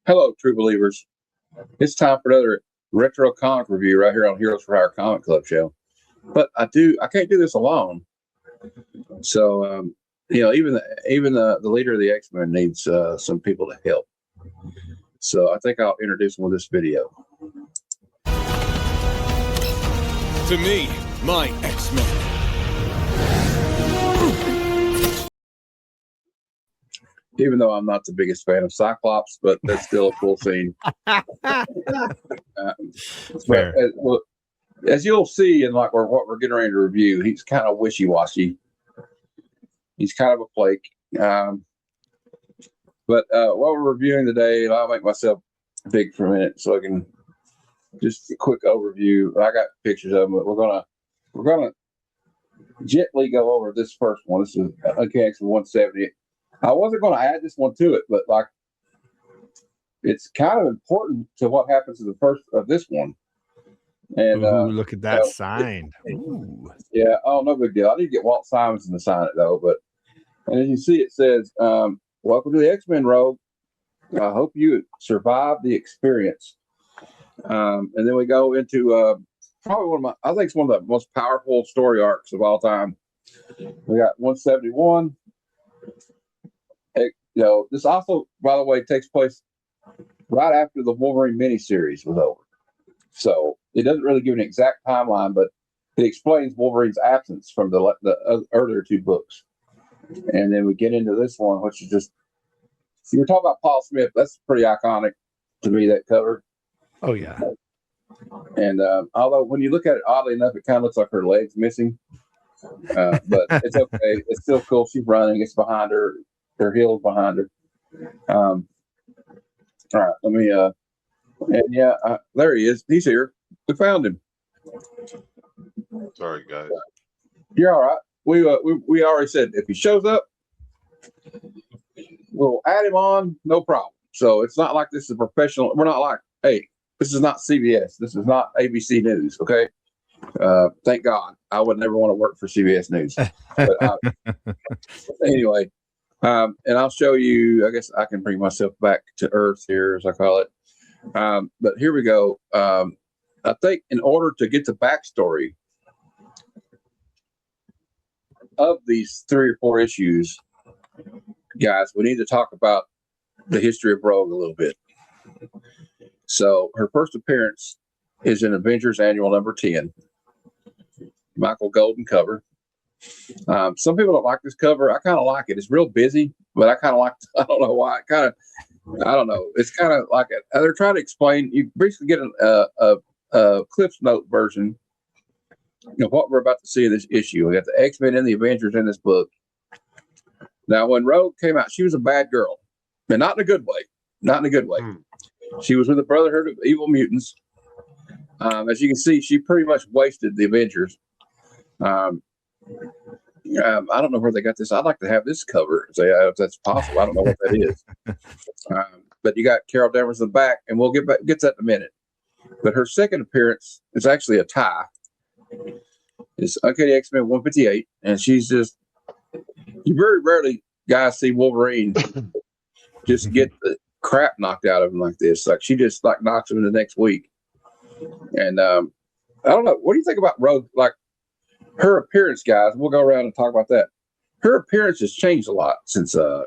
Hello, true believers. It's time for another retro comic review right here on Heroes for Hire Comic Club show. But I can't do this alone. So, even the leader of the X-Men needs some people to help. So I think I'll introduce him with this video. To me, my X-Men. Even though I'm not the biggest fan of Cyclops, but that's still a cool scene. But as you'll see in what we're getting ready to review, he's kind of wishy-washy. He's kind of a flake. But what we're reviewing today, and I'll make myself big for a minute so I can just a quick overview. I got pictures of them, but we're gonna gently go over this first one. This is Uncanny X 170. I wasn't going to add this one to it, but like it's kind of important to what happens in the first of this one. And look at that signed. Ooh. Yeah, no big deal. I need to get Walt Simonson to sign it though. But and as you see, it says, "Welcome to the X-Men, Rogue. I hope you survive the experience." And then we go into probably I think it's one of the most powerful story arcs of all time. We got 171. This also, by the way, takes place right after the Wolverine miniseries was over. So it doesn't really give an exact timeline, but it explains Wolverine's absence from the earlier two books. And then we get into this one, which is just, you were talking about Paul Smith. That's pretty iconic to me, that cover. Oh, yeah. And although when you look at it, oddly enough, it kind of looks like her leg's missing. But it's okay. It's still cool. She's running. It's behind her. Her heels behind her. All right, let me. There he is. He's here. We found him. Sorry, guys. You're all right. We already said if he shows up, we'll add him on. No problem. So it's not like this is a professional. We're not like, hey, this is not CBS. This is not ABC News. Okay. Thank God. I would never want to work for CBS News. But anyway. And I'll show you, I guess I can bring myself back to Earth here, as I call it. But here we go. I think in order to get the backstory of these 3 or 4 issues, guys, we need to talk about the history of Rogue a little bit. So her first appearance is in Avengers Annual number 10, Michael Golden cover. Some people don't like this cover. I kind of like it. It's real busy, but I kind of like it. I don't know why. I don't know. It's kind of like they're trying to explain. You basically get a Cliff's Note version of what we're about to see in this issue. We got the X-Men and the Avengers in this book. Now, when Rogue came out, she was a bad girl, and not in a good way. Not in a good way. She was with the Brotherhood of Evil Mutants. As you can see, she pretty much wasted the Avengers. I don't know where they got this. I'd like to have this cover if that's possible. I don't know what that is. But you got Carol Danvers in the back, and we'll get to that in a minute. But her second appearance is actually a tie. It's Uncanny X-Men 158, and she's just, you very rarely guys see Wolverine just get the crap knocked out of him like this. Like she just like knocks him in the next week. And I don't know. What do you think about Rogue? Like, her appearance, guys, we'll go around and talk about that. Her appearance has changed a lot since but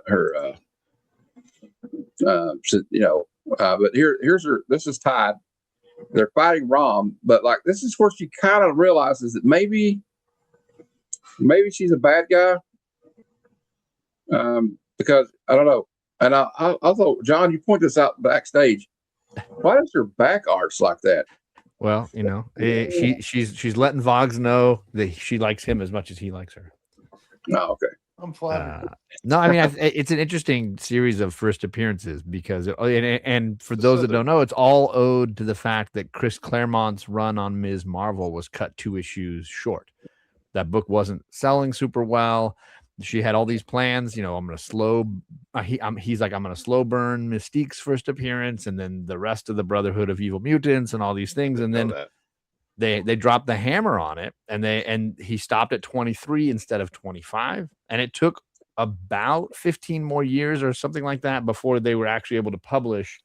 here's her. This is tied. They're fighting Rom, but like this is where she kind of realizes that maybe she's a bad guy. Because I don't know. And I thought, John, you point this out backstage. Why is her back arch like that? Well, she's letting Voggs know that she likes him as much as he likes her. Oh, okay. I'm flattered. No, I mean, it's an interesting series of first appearances because, and for those that don't know, it's all owed to the fact that Chris Claremont's run on Ms. Marvel was cut 2 issues short. That book wasn't selling super well. She had all these plans, I'm going to slow. He's like, I'm going to slow burn Mystique's first appearance, and then the rest of the Brotherhood of Evil Mutants, and all these things, and then they dropped the hammer on it, and he stopped at 23 instead of 25, and it took about 15 more years or something like that before they were actually able to publish.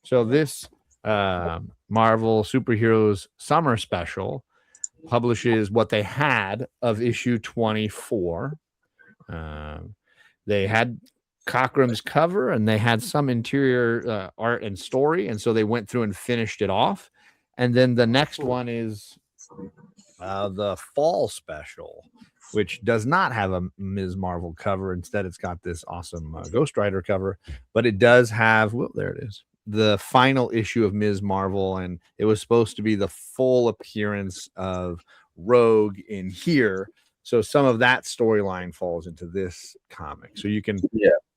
So this Marvel Superheroes Summer Special publishes what they had of issue 24. They had Cockrum's cover and they had some interior art and story, and so they went through and finished it off. And then the next one is the Fall Special, which does not have a Ms. Marvel cover. Instead, it's got this awesome Ghost Rider cover, but it does have, well, there it is, the final issue of Ms. Marvel, and it was supposed to be the full appearance of Rogue in here. So some of that storyline falls into this comic. So you can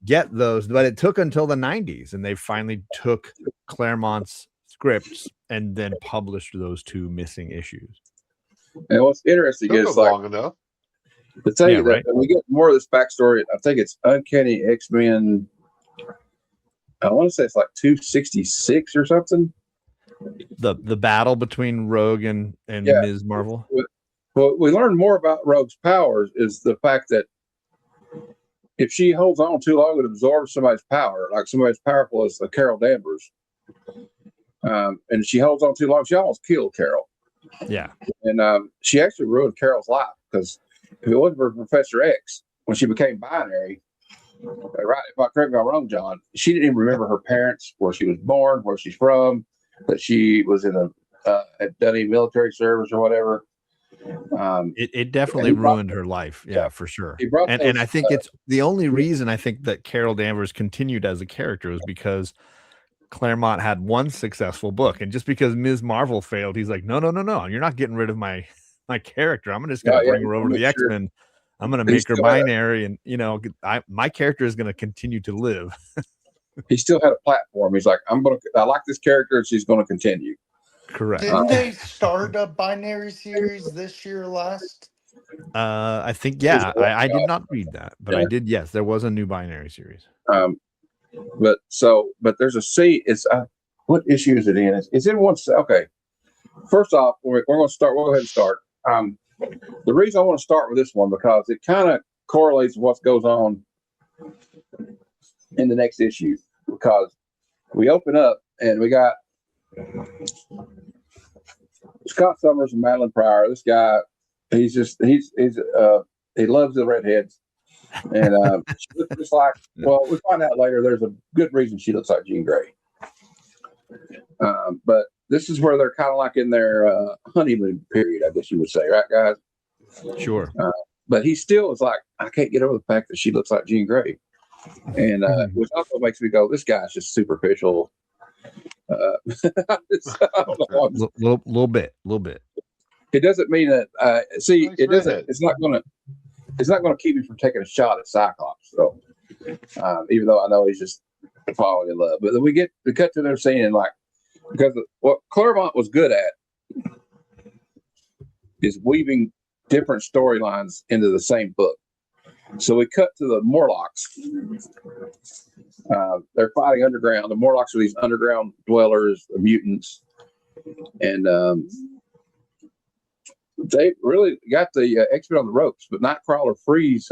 get those, but it took until the 90s, and they finally took Claremont's scripts and then published those 2 missing issues. And what's interesting is long enough to tell you that we get more of this backstory. I think it's Uncanny X-Men. I want to say it's like 266 or something. The battle between Rogue and Ms. Marvel. What we learn more about Rogue's powers is the fact that if she holds on too long, it absorbs somebody's power, like somebody as powerful as Carol Danvers. And she holds on too long, she almost killed Carol. Yeah. And she actually ruined Carol's life, because if it wasn't for Professor X, when she became binary, right? If I correct me if I'm wrong, John, she didn't even remember her parents, where she was born, where she's from, that she was in had done any military service or whatever. It definitely ruined her life. Yeah, for sure. And I think it's the only reason I think that Carol Danvers continued as a character is because Claremont had one successful book, and just because Ms. Marvel failed, he's like, no, you're not getting rid of my character. I'm just going to bring her over to the X-Men. I'm going to make her binary, and my character is going to continue to live. He still had a platform. He's like, I like this character, and she's going to continue. Correct. Didn't they start a binary series this year last? I think, I did not read that, but I did. Yes, there was a new binary series. But there's a C. It's what issue is it in? It's in one. Okay. First off, we're going to start. We'll go ahead and start. The reason I want to start with this one, because it kind of correlates with what goes on in the next issue, because we open up and we got Scott Summers and Madeline Pryor. This guy, he loves the redheads, and she looks just like. Well, we find out later there's a good reason she looks like Jean Grey. But this is where they're kind of like in their honeymoon period, I guess you would say, right, guys? Sure. But he still is like, I can't get over the fact that she looks like Jean Grey, and which also makes me go, this guy's just superficial. I don't know. Little bit. It doesn't mean that. It doesn't. It's not going to keep me from taking a shot at Cyclops. So, even though I know he's just falling in love, but then we cut to their scene, and like, because what Claremont was good at is weaving different storylines into the same book. So we cut to the Morlocks. They're fighting underground. The Morlocks are these underground dwellers, the mutants, and they really got the X-Men on the ropes. But Nightcrawler frees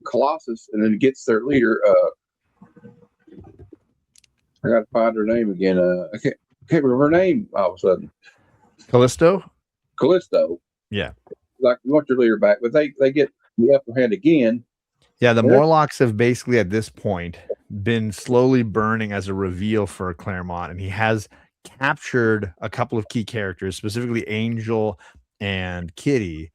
Colossus, and then gets their leader. I got to find her name again. I can't remember her name all of a sudden. Callisto. Yeah. Like, we want your leader back, but they get the upper hand again. Yeah, the Morlocks have basically at this point been slowly burning as a reveal for Claremont, and he has captured a couple of key characters, specifically Angel and Kitty.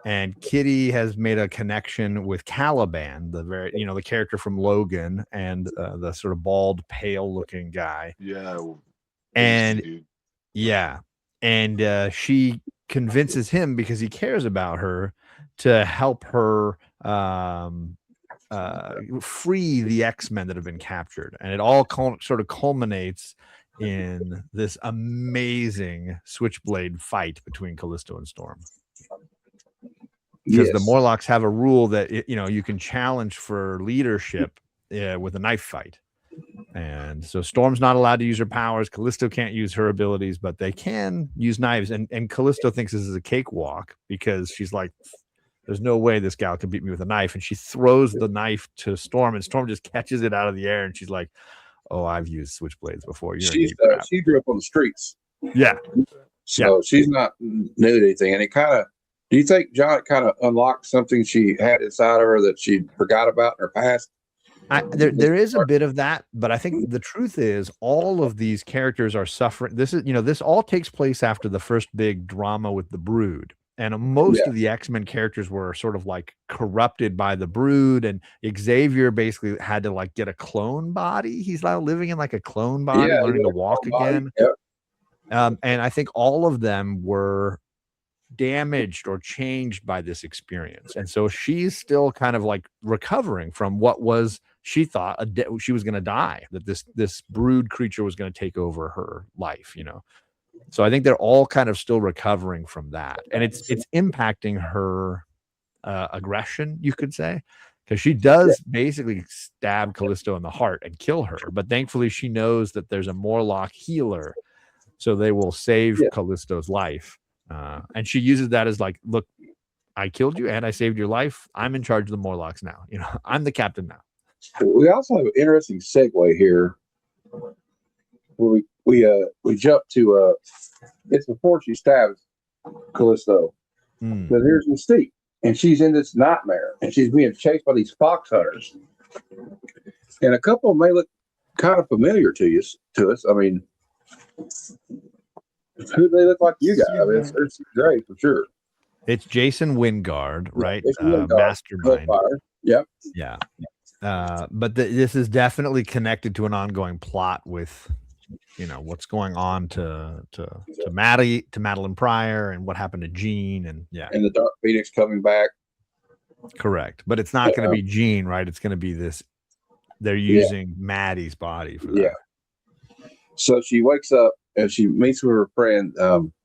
And Kitty has made a connection with Caliban, the character from Logan, and the sort of bald, pale-looking guy. And she convinces him, because he cares about her, to help her free the X-Men that have been captured. And it all sort of culminates in this amazing switchblade fight between Callisto and Storm. Because the Morlocks have a rule that you can challenge for leadership with a knife fight. And so Storm's not allowed to use her powers. Callisto can't use her abilities, but they can use knives. And Callisto thinks this is a cakewalk, because she's like, There's no way this gal can beat me with a knife. And she throws the knife to Storm, and Storm just catches it out of the air. And she's like, "Oh, I've used switchblades before. You're in deep crap." She grew up on the streets. Yeah. So she's not new to anything. And it kind of, do you think, John, it kind of unlocked something she had inside of her that she forgot about in her past? There is a bit of that, but I think the truth is all of these characters are suffering. This all takes place after the first big drama with the Brood. And most of the X-Men characters were sort of like corrupted by the Brood, and Xavier basically had to like get a clone body. He's now living in like a clone body, learning to walk again. And I think all of them were damaged or changed by this experience. And so she's still kind of like recovering from what was, she thought she was going to die, that this Brood creature was going to take over her life, So I think they're all kind of still recovering from that. And it's impacting her aggression, you could say, because she does basically stab Callisto in the heart and kill her. But thankfully she knows that there's a Morlock healer, so they will save Callisto's life. And she uses that as like, look, I killed you and I saved your life. I'm in charge of the Morlocks now. I'm the captain now. We also have an interesting segue here where we jump to it's before she stabs Callisto. But here's Mystique, and she's in this nightmare, and she's being chased by these fox hunters. And a couple may look kind of familiar to us. I mean, who do they look like you guys? I mean, it's great for sure. It's Jason Wingard, right? Wingard, Mastermind. Yep. Yeah. But this is definitely connected to an ongoing plot with, what's going on to Maddie, to Madeline Pryor, and what happened to Jean, and and the Dark Phoenix coming back. Correct, but it's not going to be Jean, right? It's going to be this. They're using Maddie's body for that. Yeah. So she wakes up and she meets with her friend Destiny.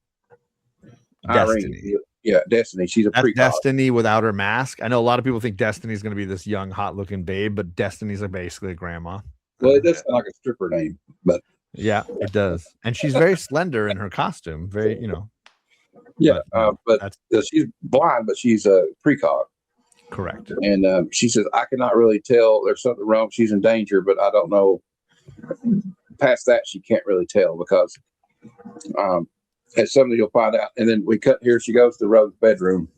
Irene. Yeah, Destiny. She's a precog. Destiny without her mask. I know a lot of people think Destiny's going to be this young, hot-looking babe, but Destiny's basically a grandma. Well, it does sound like a stripper name, but yeah, it does. And she's very slender in her costume. Very, Yeah, but she's blind, but she's a precog. Correct. And she says, I cannot really tell. There's something wrong. She's in danger, but I don't know. Past that, she can't really tell because it's something you'll find out. And then we cut here. She goes to Rogue's bedroom,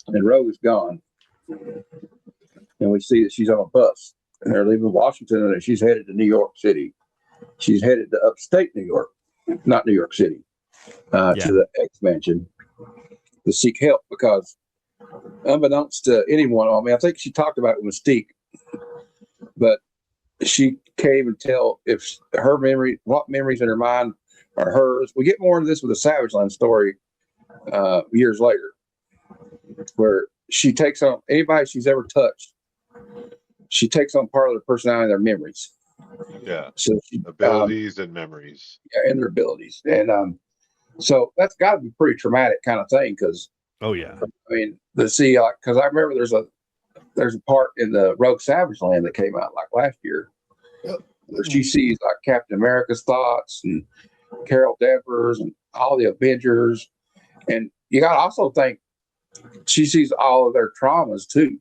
and Rogue is gone. And we see that she's on a bus, and they're leaving Washington, and she's headed to New York City. She's headed to upstate New York, not New York City, to the X Mansion to seek help because, unbeknownst to anyone, I mean, I think she talked about it with Mystique, but she can't even tell if her memory, what memories in her mind are hers. We get more into this with the Savage Land story years later, where she takes on anybody she's ever touched. She takes on part of their personality and their memories. Yeah. So abilities and memories. Yeah, and their abilities. And so that's got to be pretty traumatic kind of thing because. Oh yeah. I mean, because I remember there's a part in the Rogue Savage Land that came out like last year where she sees like Captain America's thoughts and Carol Danvers and all the Avengers, and you got to also think she sees all of their traumas too.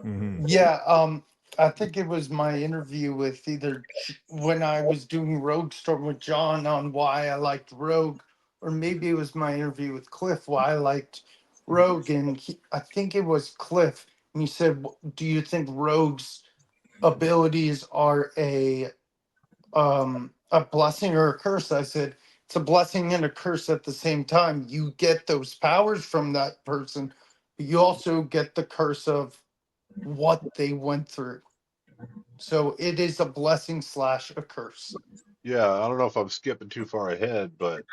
Mm-hmm. Yeah, I think it was my interview with either when I was doing Rogue Storm with John on why I liked Rogue, or maybe it was my interview with Cliff why I liked Rogue, and I think it was Cliff, and he said, "Do you think Rogue's abilities are a blessing or a curse?" I said, "It's a blessing and a curse at the same time. You get those powers from that person, but you also get the curse of what they went through. So it is a blessing / a curse." Yeah, I don't know if I'm skipping too far ahead, but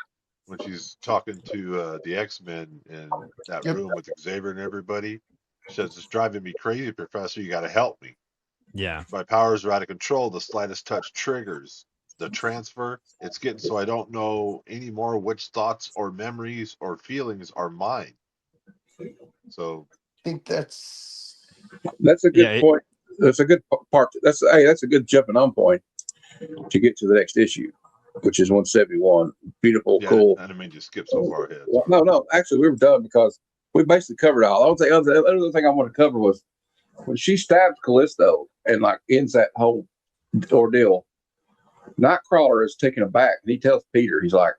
when she's talking to the X-Men in that room with Xavier and everybody, she says, "It's driving me crazy, Professor. You got to help me. Yeah. My powers are out of control. The slightest touch triggers the transfer. It's getting so I don't know anymore which thoughts or memories or feelings are mine." So I think that's a good point. That's a good part. That's a good jumping on point to get to the next issue, which is 171. Beautiful, cool. I didn't mean to skip so far ahead. No. Actually, we were done because we basically covered all. The other thing I want to cover was when she stabs Callisto and like ends that whole ordeal. Nightcrawler is taken aback, and he tells Peter, he's like,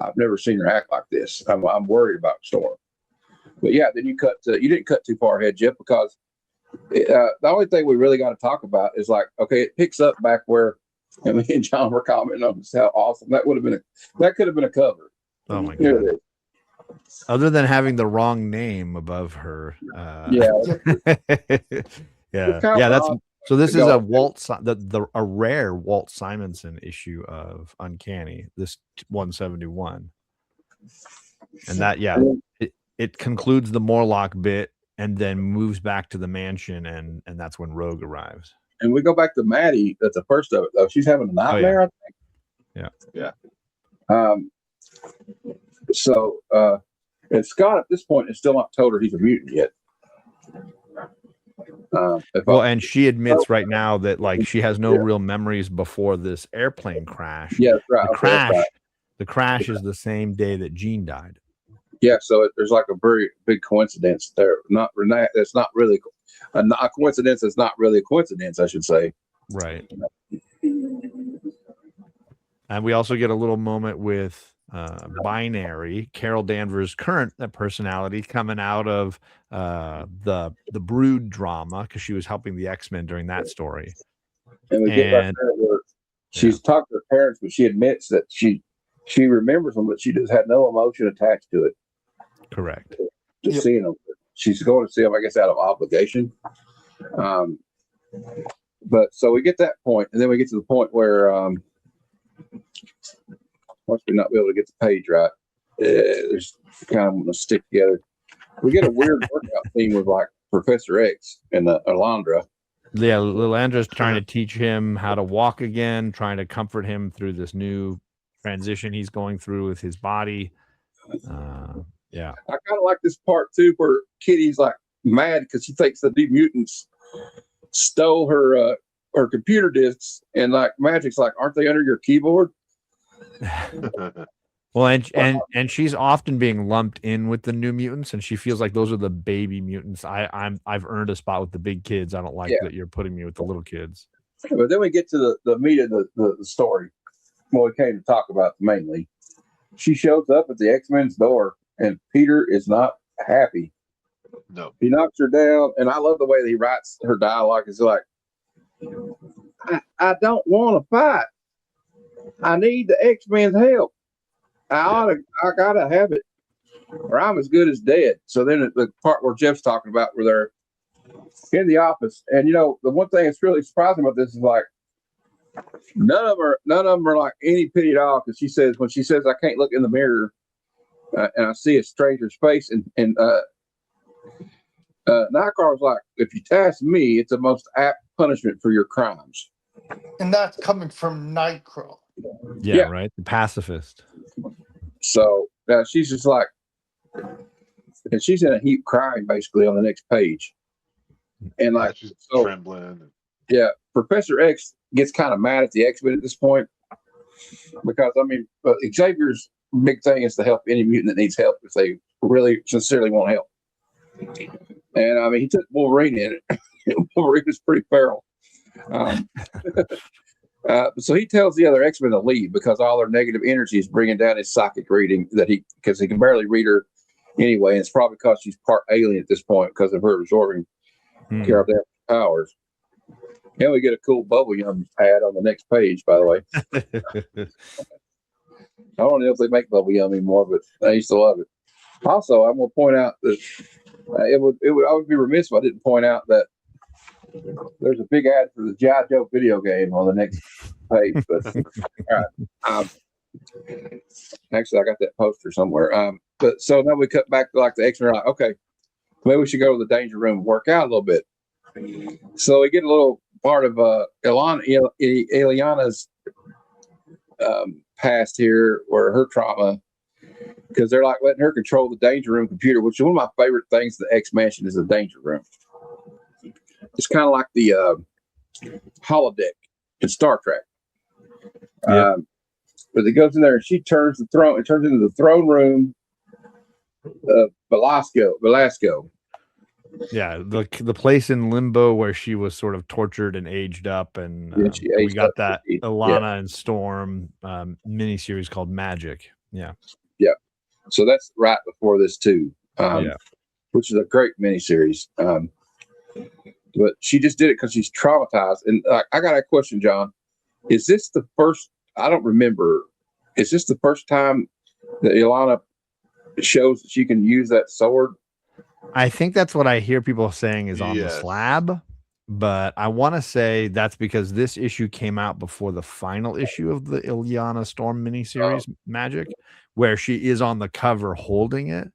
"I've never seen her act like this. I'm worried about Storm." But yeah, then you didn't cut too far ahead, Jeff, because the only thing we really got to talk about is like, okay, it picks up back where me and John were commenting on how awesome that could have been a cover. Oh my god! Other than having the wrong name above her, yeah. That's so. This is a a rare Walt Simonson issue of Uncanny. This 171, and that it concludes the Morlock bit and then moves back to the mansion, and that's when Rogue arrives. And we go back to Maddie. That's the first of it, though. She's having a nightmare, I think. Yeah. So, and Scott at this point has still not told her he's a mutant yet. And she admits right now that like she has no real memories before this airplane crash. Yeah, right. The crash is the same day that Jean died. Yeah, so there's like a very big coincidence there. It's not really a coincidence. It's not really a coincidence, I should say. Right. And we also get a little moment with Binary, Carol Danvers' current personality, coming out of the Brood drama because she was helping the X-Men during that story. And we get back there where she's talked to her parents, but she admits that she remembers them, but she just had no emotion attached to it. Correct. Just seeing them. She's going to see them, I guess, out of obligation. But so we get that point, and then we get to the point where once we not be able to get the page right, there's kind of going to stick together. We get a weird workout theme with like Professor X and Alondra. Yeah, Lilandra's trying to teach him how to walk again, trying to comfort him through this new transition he's going through with his body. Yeah, I kind of like this part too, where Kitty's like mad because she thinks the New Mutants stole her computer disks, and like Magic's like, "Aren't they under your keyboard?" Well, and she's often being lumped in with the New Mutants, and she feels like those are the baby mutants. I've earned a spot with the big kids. I don't like that you're putting me with the little kids. But then we get to the meat of the story. What we came to talk about mainly. She shows up at the X-Men's door, and Peter is not happy. No. He knocks her down, and I love the way that he writes her dialogue. It's like, I don't want to fight. I need the X-Men's help. I gotta have it, or I'm as good as dead. So then the part where Jeff's talking about where they're in the office, and the one thing that's really surprising about this is like none of them are like any pity at all, because when she says I can't look in the mirror and I see a stranger's face, and Nightcrawler's like, if you task me, it's the most apt punishment for your crimes. And that's coming from Nightcrawler. Yeah, right. The pacifist. So she's just like, and she's in a heap crying basically on the next page. And like, she's trembling. Yeah, Professor X gets kind of mad at the X-Men at this point because, I mean, Xavier's big thing is to help any mutant that needs help if they really sincerely want help. And I mean, he took Wolverine in it. Wolverine was pretty feral. So he tells the other X-Men to leave because all their negative energy is bringing down his psychic reading because he can barely read her anyway. And it's probably because she's part alien at this point because of her absorbing Carol Danvers' powers. And we get a cool bubble yum ad on the next page, by the way. I don't know if they make bubble yum anymore, but I used to love it. Also, I'm going to point out that I would be remiss if I didn't point out that there's a big ad for the G.I. Joe video game on the next page. But all right, actually, I got that poster somewhere. But so now we cut back to like the X-Men. Like, okay, maybe we should go to the danger room and work out a little bit. So we get a little part of Eliana's past here, where her trauma, because they're like letting her control the danger room computer, which is one of my favorite things. The X Mansion is the danger room. It's kind of like the holodeck in Star Trek. But it goes in there and she turns the throne. It turns into the throne room Velasco. Yeah, the place in limbo where she was sort of tortured and aged up, and Yeah, she we aged got up. that Yeah. Ilana and Storm miniseries called Magic. Yeah, So that's right before this too. Yeah. Which is a great miniseries. But she just did it because she's traumatized. And I got a question, John. Is this the first? I don't remember. Is this the first time that Ilana shows that she can use that sword? I think that's what I hear people saying is on the Yes. slab, but I want to say that's because this issue came out before the final issue of the Ilyana Storm miniseries Magic, where she is on the cover holding it.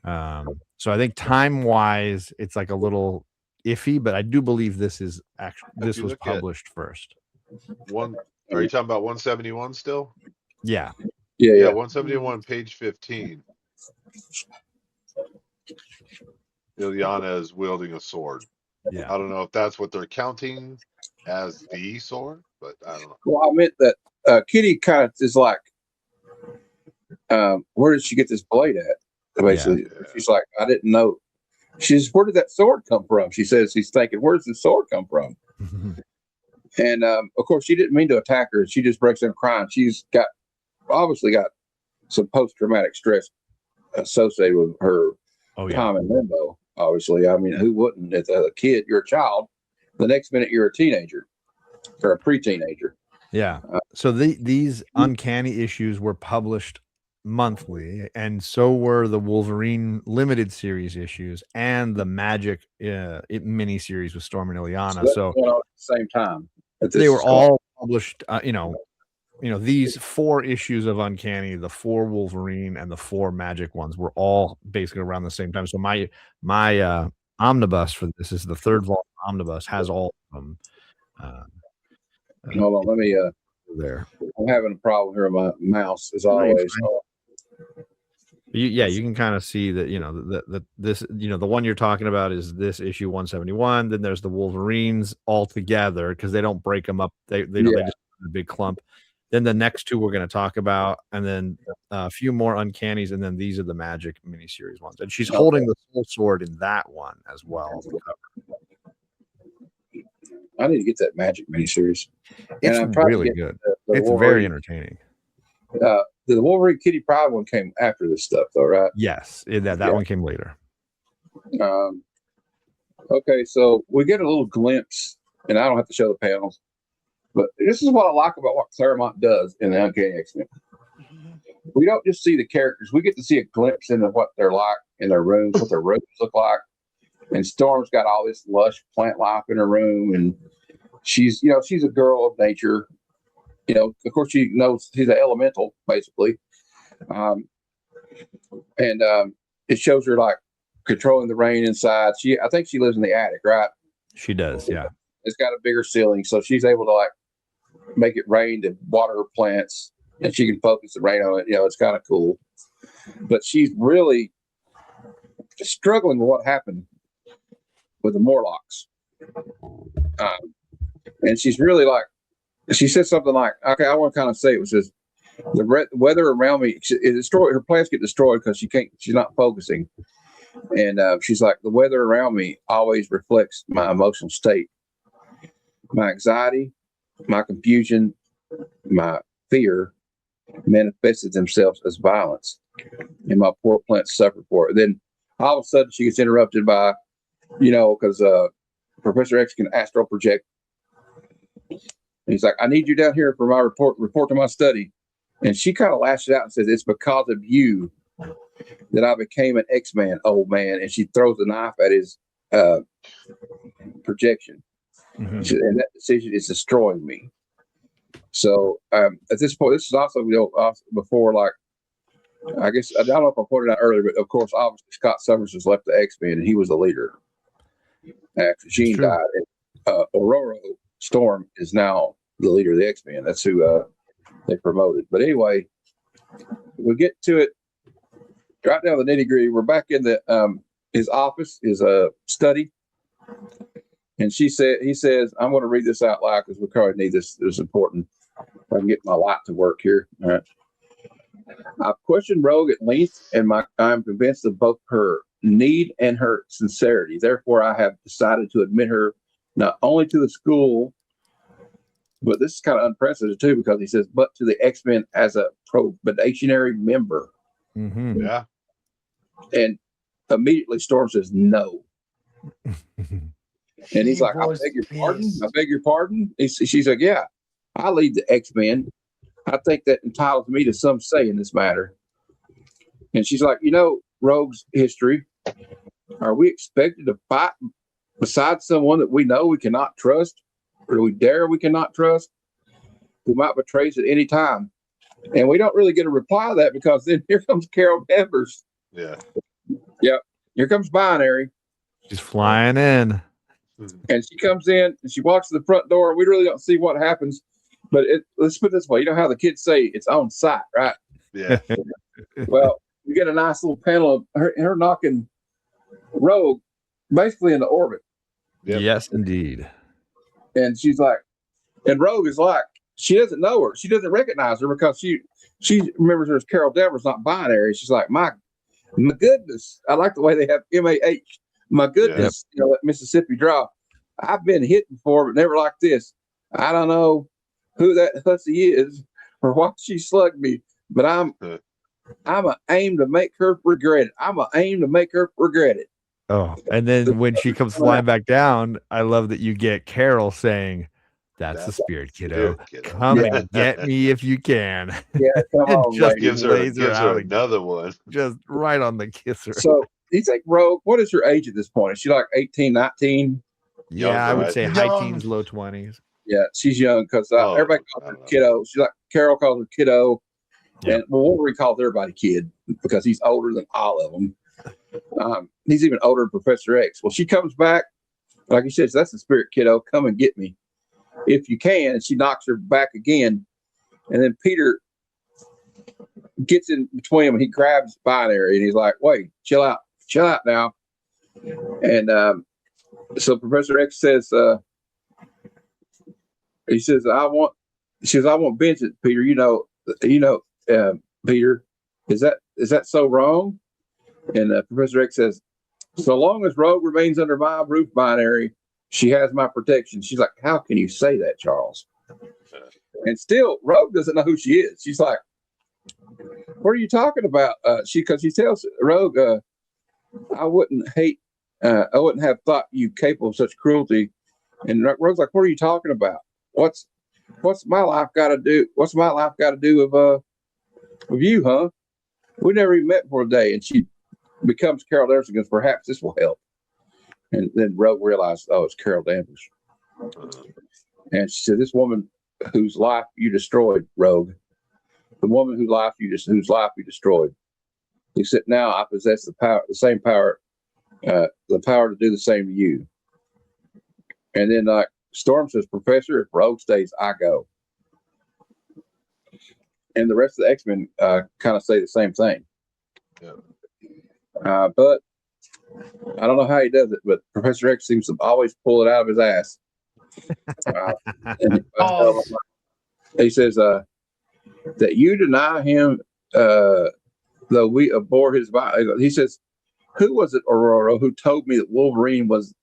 So I think time wise, it's like a little iffy, but I do believe this is actually this you was look at- published first. Are you talking about 171 still? Yeah, Yeah, 171, page 15. Ilyana is wielding a sword. yeah. I don't know if that's what they're counting as the sword, but I don't know. Well, I meant that Kitty kind of is like, where did she get this blade at? Basically, she's like, I didn't know. She says, where did that sword come from? She says, she's thinking, where does the sword come from? And of course, she didn't mean to attack her. She just breaks down crying. She's obviously got some post-traumatic stress associated with her time in limbo. Obviously, I mean, who wouldn't? As a kid, you're a child. The next minute, you're a teenager or a pre-teenager. Yeah. So these Uncanny issues were published monthly, and so were the Wolverine limited series issues and the Magic mini series with Storm and Ilyana. So going on at the same time. They were all published. These 4 issues of Uncanny, the 4 Wolverine and the 4 Magic ones, were all basically around the same time. So my omnibus for this is the 3rd volume omnibus, has all of them. Hold on, let me. There. I'm having a problem here with my mouse, as always. You can kind of see that, this, the one you're talking about is this issue 171. Then there's the Wolverines all together because they don't break them up. They just a big clump. Then the next 2 we're going to talk about, and then a few more Uncannies, and then these are the Magic miniseries ones. And she's holding the Soul Sword in that one as well. I need to get that Magic miniseries. It's really good. It's very entertaining. The Wolverine Kitty Pryde one came after this stuff, though, right? Yes, that one came later. Okay, so we get a little glimpse, and I don't have to show the panels, but this is what I like about what Claremont does in the Uncanny X-Men. We don't just see the characters; we get to see a glimpse into what they're like in their rooms, what their rooms look like. And Storm's got all this lush plant life in her room, and she's a girl of nature. Of course, she knows she's an elemental, basically. It shows her like controlling the rain inside. I think she lives in the attic, right? She does, yeah. It's got a bigger ceiling, so she's able to like make it rain to water her plants, and she can focus the rain on it. It's kind of cool. But she's really struggling with what happened with the Morlocks. And she's really like, she said something like, okay, I want to kind of say it was just the weather around me, her plants get destroyed because she's not focusing. And she's like, the weather around me always reflects my emotional state. My anxiety, my confusion, my fear manifested themselves as violence. And my poor plants suffered for it. Then all of a sudden she gets interrupted by, because Professor X can astral project. And he's like, I need you down here for my report to my study. And she kind of lashes out and says, it's because of you that I became an X-Man, old man. And she throws a knife at his projection. Mm-hmm. And that decision is destroying me. So at this point, this is also before, like, I guess, I don't know if I pointed out earlier, but of course, obviously, Scott Summers has left the X-Men and he was the leader. After Jean died, and Aurora Storm is now the leader of the X-Men. That's who they promoted. But anyway, we get to it right down to the nitty gritty. We're back in his office, his study. And he says, I'm going to read this out loud because we probably need this. It's important. If I can get my light to work here. All right. I've questioned Rogue at length, and I'm convinced of both her need and her sincerity. Therefore, I have decided to admit her not only to the school, but this is kind of unprecedented too, because he says, but to the X-Men as a probationary member. Mm-hmm. Yeah. And immediately Storm says no. And he's like, I beg your pardon? I beg your pardon? She's like, yeah, I lead the X-Men. I think that entitles me to some say in this matter. And she's like, Rogue's history. Are we expected to fight beside someone that we know we cannot trust? Or do we dare we cannot trust? Who might betray us at any time? And we don't really get a reply to that, because then here comes Carol Danvers. Yeah. Yep. Here comes Binary. She's flying in. And she comes in and she walks to the front door. We really don't see what happens. But let's put it this way. You know how the kids say it's on site, right? Yeah. Well, you get a nice little panel of her knocking Rogue basically into orbit. Yep. Yes, indeed. And she's like, and Rogue is like, she doesn't know her. She doesn't recognize her because she remembers her as Carol Danvers, not Binary. She's like, my goodness. I like the way they have MAH. My goodness, that Mississippi draw. I've been hit before, but never like this. I don't know who that hussy is or why she slugged me, but I'm a aim to make her regret it. I'm a aim to make her regret it. Oh, and then when she comes flying back down, I love that you get Carol saying, "That's the spirit, kiddo. Come and get me if you can." Yeah, come on. Just gives her another one. Just right on the kisser. So you think Rogue, what is her age at this point? Is she like 18, 19? Yeah, I would say Young. high teens, low 20s. Yeah, she's young because everybody calls her kiddo. She's like, Carol calls her kiddo. Yeah. And Wolverine calls everybody kid because he's older than all of them. He's even older than Professor X. Well, she comes back, like he says, that's the spirit, kiddo. Come and get me if you can. And she knocks her back again. And then Peter gets in between them and he grabs Binary and he's like, wait, chill out now. And so Professor X says, he says, I want Vincent, Peter. Peter, is that so wrong? And Professor X says, so long as Rogue remains under my roof, Binary, she has my protection. She's like, how can you say that, Charles? And still, Rogue doesn't know who she is. She's like, what are you talking about? Because she tells Rogue, I wouldn't have thought you capable of such cruelty. And Rogue's like, what are you talking about? What's my life got to do? What's my life got to do with you, huh? We never even met for a day. And she becomes Carol Danvers and goes, perhaps this will help. And then Rogue realized, oh, it's Carol Danvers. And she said, this woman whose life you destroyed, Rogue, the woman whose life you destroyed. He said, now I possess the power to do the same to you. And then Storm says, Professor, if Rogue stays, I go. And the rest of the X-Men kind of say the same thing. Yeah. But I don't know how he does it, but Professor X seems to always pull it out of his ass. He says that you deny him, though we abhor his body. He says, who was it, Aurora, who told me that Wolverine was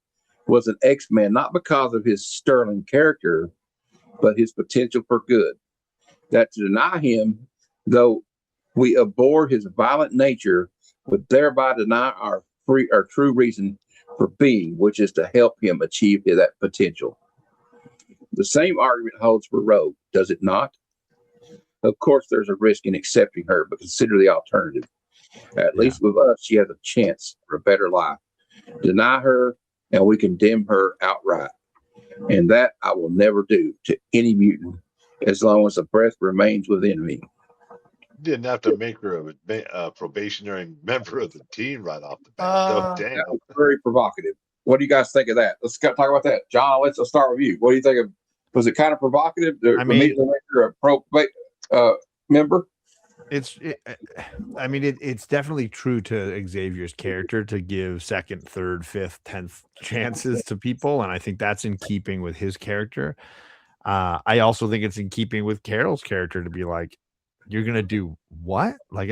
an X-Man, not because of his sterling character, but his potential for good? That to deny him, though we abhor his violent nature, would thereby deny our true reason for being, which is to help him achieve that potential. The same argument holds for Rogue, does it not? Of course, there's a risk in accepting her, but consider the alternative. At least with us, she has a chance for a better life. Deny her, and we condemn her outright. And that I will never do to any mutant as long as the breath remains within me. Didn't have to make her a probationary member of the team right off the bat. Damn. That was very provocative. What do you guys think of that? Let's talk about that. John, let's start with you. What do you think of? Was it kind of provocative? Immediately make her a member? It's definitely true to Xavier's character to give second, third, fifth, 10th chances to people, and I think that's in keeping with his character. I also think it's in keeping with Carol's character to be like, you're gonna do what? Like,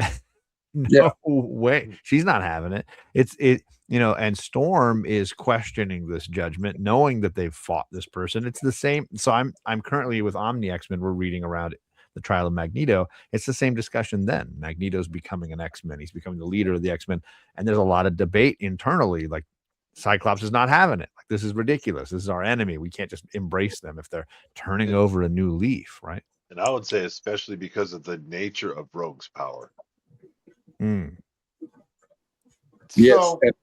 no Yeah. way. She's not having it. And Storm is questioning this judgment, knowing that they've fought this person. It's the same. So I'm currently with Omni X-Men. We're reading around the trial of Magneto. It's the same discussion then. Magneto's becoming an X-Men. He's becoming the leader of the X-Men. And there's a lot of debate internally. Like, Cyclops is not having it. Like, this is ridiculous. This is our enemy. We can't just embrace them if they're turning over a new leaf, right? And I would say especially because of the nature of Rogue's power. Mm. Yes. So, And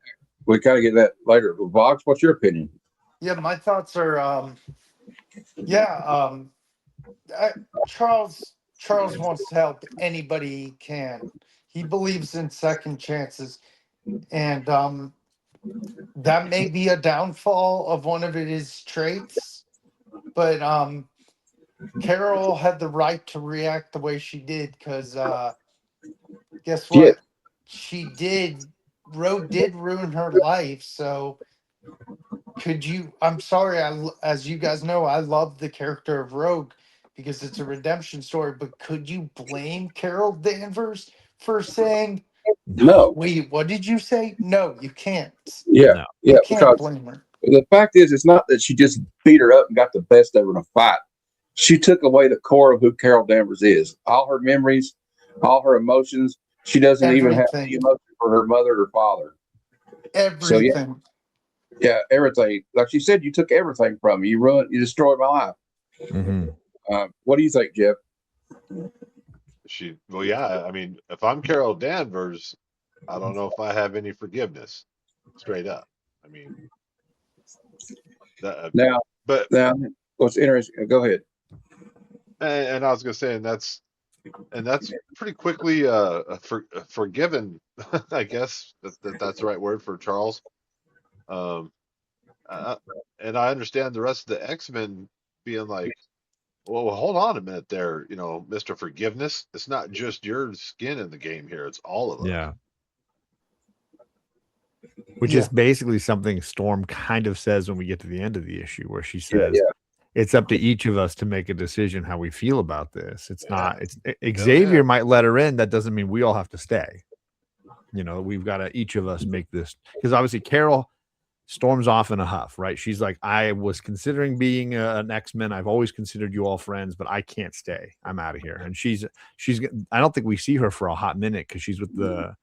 we kind of get that later. Vox, what's your opinion? yeah, my thoughts are, Charles wants to help anybody he can. He believes in second chances, and that may be a downfall of one of his traits. But Carol had the right to react the way she did, because guess what? Yeah. She did. Rogue did ruin her life, so could you? I'm sorry. As you guys know, I love the character of Rogue because it's a redemption story. But could you blame Carol Danvers for saying, No. "Wait, what did you say?" No, you can't. Yeah. No. Yeah. You can't Because blame her. the fact is, it's not that she just beat her up and got the best of her in a fight. She took away the core of who Carol Danvers is. All her memories, all her emotions. She doesn't even have any Everything. emotion for her mother or father. So Everything. yeah, everything. Like she said, you took everything from me. You destroyed my life. Mm-hmm. What do you think, Jeff? Well, yeah. I mean, if I'm Carol Danvers, I don't know if I have any forgiveness. Straight up. I mean, Now, but what's interesting? Go ahead. and I was gonna say, and that's pretty quickly forgiven. I guess that's the right word for Charles. Um, and I understand the rest of the X-Men being like, well, hold on a minute there, Mr. Forgiveness. It's not just your skin in the game here; it's all of us. Yeah. Which Yeah. is basically something Storm kind of says when we get to the end of the issue, where she says, Yeah. it's up to each of us to make a decision how we feel about this. It's Yeah. not, Xavier yeah. might let her in. That doesn't mean we all have to stay. We've got to each of us make this, because obviously Carol storms off in a huff, right? She's like, I was considering being an X-Men. I've always considered you all friends, but I can't stay. I'm out of here. And she's, I don't think we see her for a hot minute because she's with the,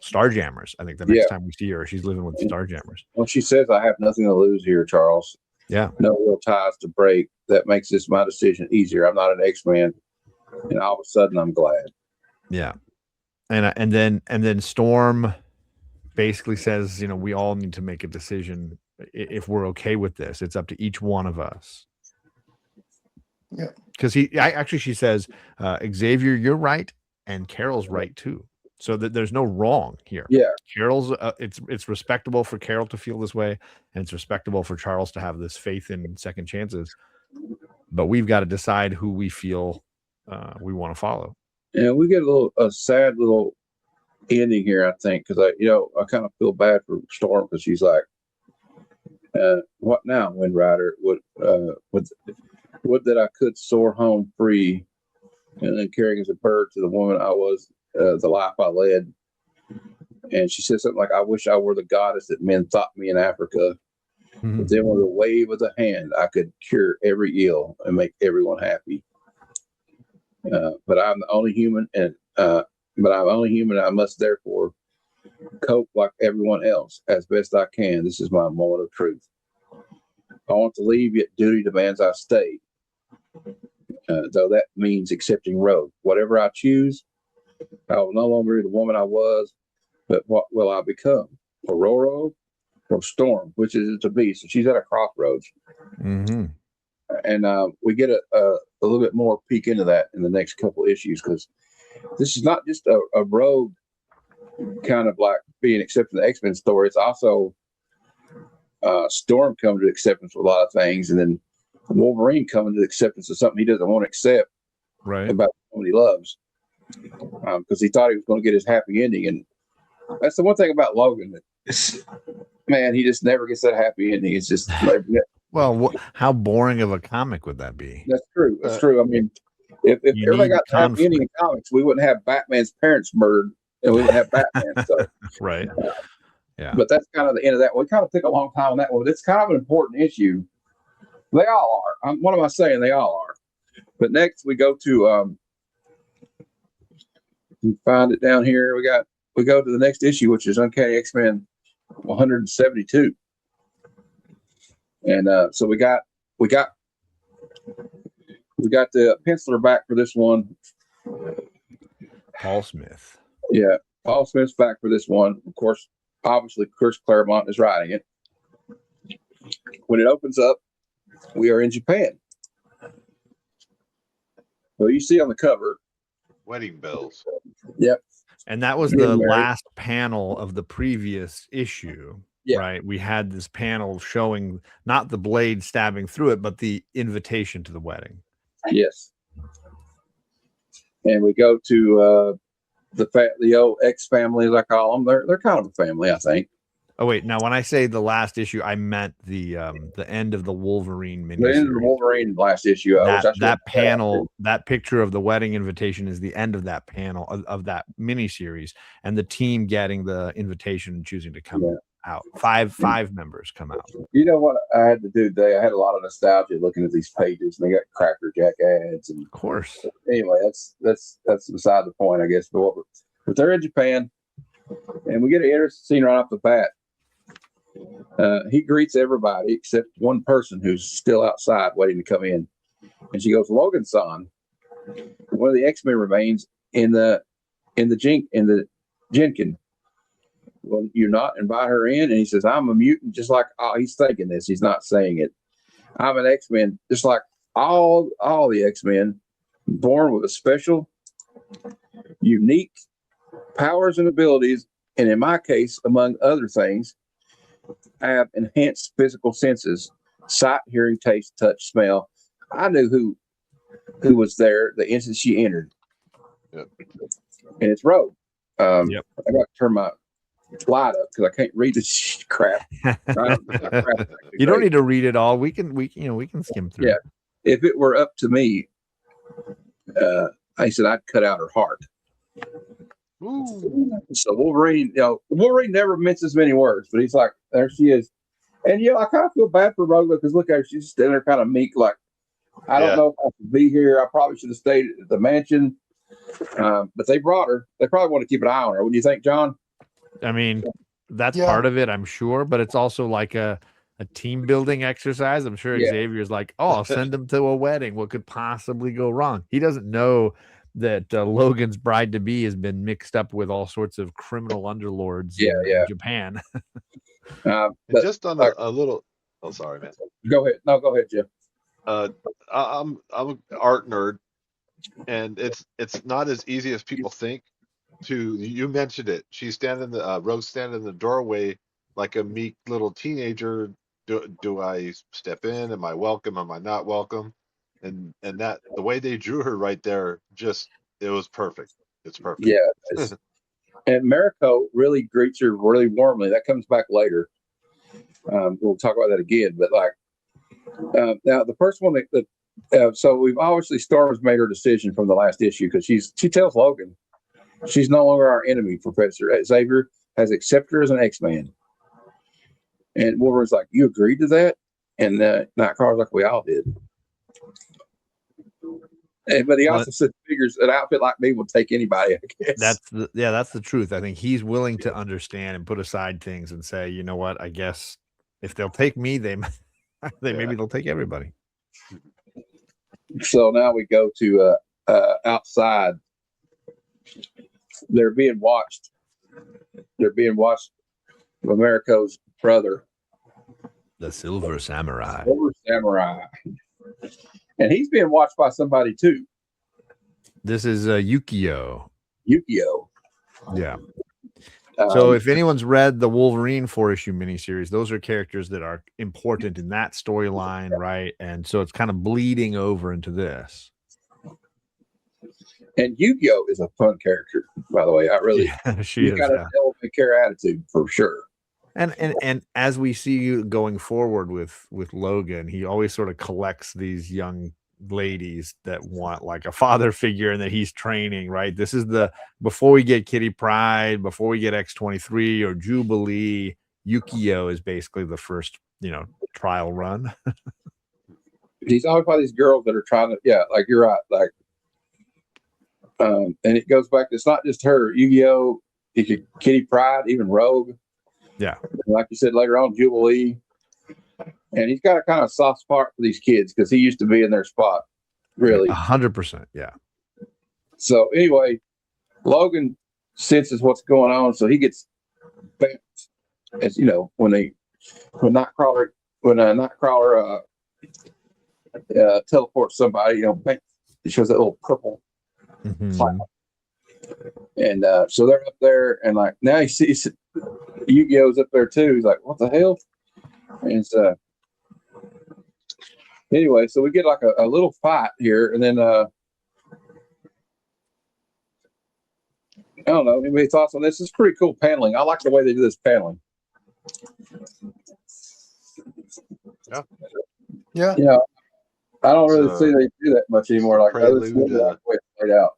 Starjammers. I think the next time we see her, she's living with the Starjammers. Well, she says, I have nothing to lose here, Charles. Yeah. No real ties to break. That makes this my decision easier. I'm not an X-Man. And all of a sudden, I'm glad. Yeah. And then Storm basically says, we all need to make a decision if we're okay with this. It's up to each one of us. Yeah. Because she says, Xavier, you're right, and Carol's right too. So that there's no wrong here. Yeah. Carol's it's respectable for Carol to feel this way, and it's respectable for Charles to have this faith in second chances. But we've got to decide who we feel we want to follow. Yeah, we get a sad little ending here, I think, because I kind of feel bad for Storm because she's like, what now, Wind Rider? Would that I could soar home free, and then carrying as a bird to the woman I was, the life I led. And she said something like, I wish I were the goddess that men thought me in Africa. Mm-hmm. But then with a wave of the hand, I could cure every ill and make everyone happy. But I'm the only human, and I must therefore cope like everyone else as best I can. This is my moment of truth. I want to leave, yet duty demands I stay. Though that means accepting Rogue. Whatever I choose, I will no longer be the woman I was, but what will I become? Aurora or Storm, which is it to be? So she's at a crossroads. Mm-hmm. And we get a little bit more peek into that in the next couple issues, because this is not just a Rogue kind of like being accepted in the X-Men story. It's also Storm coming to acceptance with a lot of things, and then Wolverine coming to acceptance of something he doesn't want to accept, right, about someone he loves, because he thought he was going to get his happy ending. And that's the one thing about Logan. Man, he just never gets that happy ending. It's just like, well, how boring of a comic would that be? That's true. That's true. I mean, If You everybody need got the happy ending in conflict. comics, we wouldn't have Batman's parents murdered, and we wouldn't have Batman. So, Right. Yeah. but that's kind of the end of that. We kind of took a long time on that one. But it's kind of an important issue. They all are. What am I saying? They all are. But next we go to you find it down here. We go to the next issue, which is Uncanny X-Men 172. And so we got the penciler back for this one. Paul Smith. Yeah, Paul Smith's back for this one. Of course, obviously Chris Claremont is writing it. When it opens up, we are in Japan. Well, you see on the cover, Wedding bells. Yep. And that was the last panel of the previous issue. Yeah. Right. We had this panel showing not the blade stabbing through it, but the invitation to the wedding. Yes. And we go to the old X family, as I call them. They're kind of a family, I think. Oh wait, now when I say the last issue, I meant the end of the Wolverine miniseries. The end of the Wolverine last issue. That panel, that picture of the wedding invitation is the end of that panel of that miniseries, and the team getting the invitation and choosing to come out. Five members come out. You know what I had to do today? I had a lot of nostalgia looking at these pages, and they got Cracker Jack ads, and of course. Anyway, that's beside the point, I guess. But they're in Japan, and we get an interesting scene right off the bat. He greets everybody except one person who's still outside waiting to come in, and she goes, "Logan-san, one of the X-Men remains in the Jinkin. Well, you're not invite her in." And he says, "I'm a mutant, just like." Oh, he's thinking this. He's not saying it. "I'm an X-Men, just like all the X-Men, born with a special, unique powers and abilities, and in my case, among other things, I have enhanced physical senses: sight, hearing, taste, touch, smell." I knew who was there the instant she entered. Yep. And it's Rogue. Yep. I got to turn my light up because I can't read this crap. You don't need to read it all. We can skim through. Yeah. If it were up to me, I said I'd cut out her heart. Ooh. So Wolverine never minces many words, but he's like, there she is. And I kind of feel bad for Rogue because look at her, she's standing there kind of meek, like, I don't know if I should be here. I probably should have stayed at the mansion. But they brought her. They probably want to keep an eye on her. What do you think, John? I mean, that's part of it, I'm sure, but it's also like a team building exercise. I'm sure Xavier's like, oh, I'll send him to a wedding. What could possibly go wrong? He doesn't know that Logan's bride to be has been mixed up with all sorts of criminal underlords in Japan. But just on a little. Oh, sorry, man. Go ahead. No, go ahead, Jim. I'm an art nerd, and it's not as easy as people think. You mentioned it. She's standing Rose standing in the doorway like a meek little teenager. Do I step in? Am I welcome? Am I not welcome? And that the way they drew her right there, it was perfect. It's perfect. Yeah. And Mariko really greets her really warmly. That comes back later. We'll talk about that again. But now the first one so we've obviously Storm's made her decision from the last issue because she tells Logan she's no longer our enemy. Professor Xavier has accepted her as an X-Man. And Wolverine's like, "You agreed to that?" And Nightcrawler's like, "We all did." But he also figures an outfit like me will take anybody, I guess. That's the truth. I think he's willing to understand and put aside things and say, you know what, I guess if they'll take me, maybe they'll take everybody. So now we go to outside. They're being watched. Mariko's brother, the Silver Samurai. And he's being watched by somebody too. This is Yukio. Yeah. So if anyone's read the Wolverine 4-issue miniseries, those are characters that are important in that storyline, right? And so it's kind of bleeding over into this. And Yukio is a fun character, by the way. She's got an element care attitude for sure. And as we see you going forward with Logan, he always sort of collects these young ladies that want like a father figure and that he's training, right? This is before we get Kitty Pryde, before we get X-23 or Jubilee, Yukio is basically the first, trial run. He's always by these girls that are trying to, like you're right, like, and it goes back. It's not just her, Yu-Gi-Oh, Kitty Pryde, even Rogue. Yeah, like you said later on, Jubilee, and he's got a kind of soft spot for these kids because he used to be in their spot, really. 100%. Yeah. So anyway, Logan senses what's going on, so he gets bent. As you know, when Nightcrawler teleports somebody, bent, it shows that little purple cloud. And so they're up there, and like now he sees Yu-Gi-Oh's up there too. He's like, "What the hell?" And so anyway, so we get like a little fight here, and then I don't know. Anybody thoughts on this? It's pretty cool paneling. I like the way they do this paneling. Yeah. I don't really see they do that much anymore. Like this is the way it's laid out.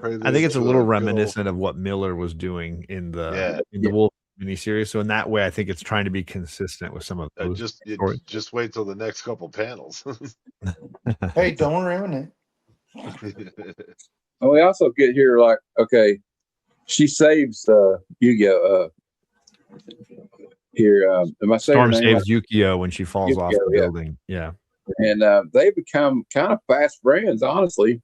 I think it's a little reminiscent of what Miller was doing in the Wolf miniseries. So in that way, I think it's trying to be consistent with some of those. Just wait till the next couple panels. Hey, don't ruin it. And we also get here like, okay, she saves Yu-Gi-Oh. Here, am I saying Storm saves Yukio when she falls off the building. Yeah. And they become kind of fast friends, honestly.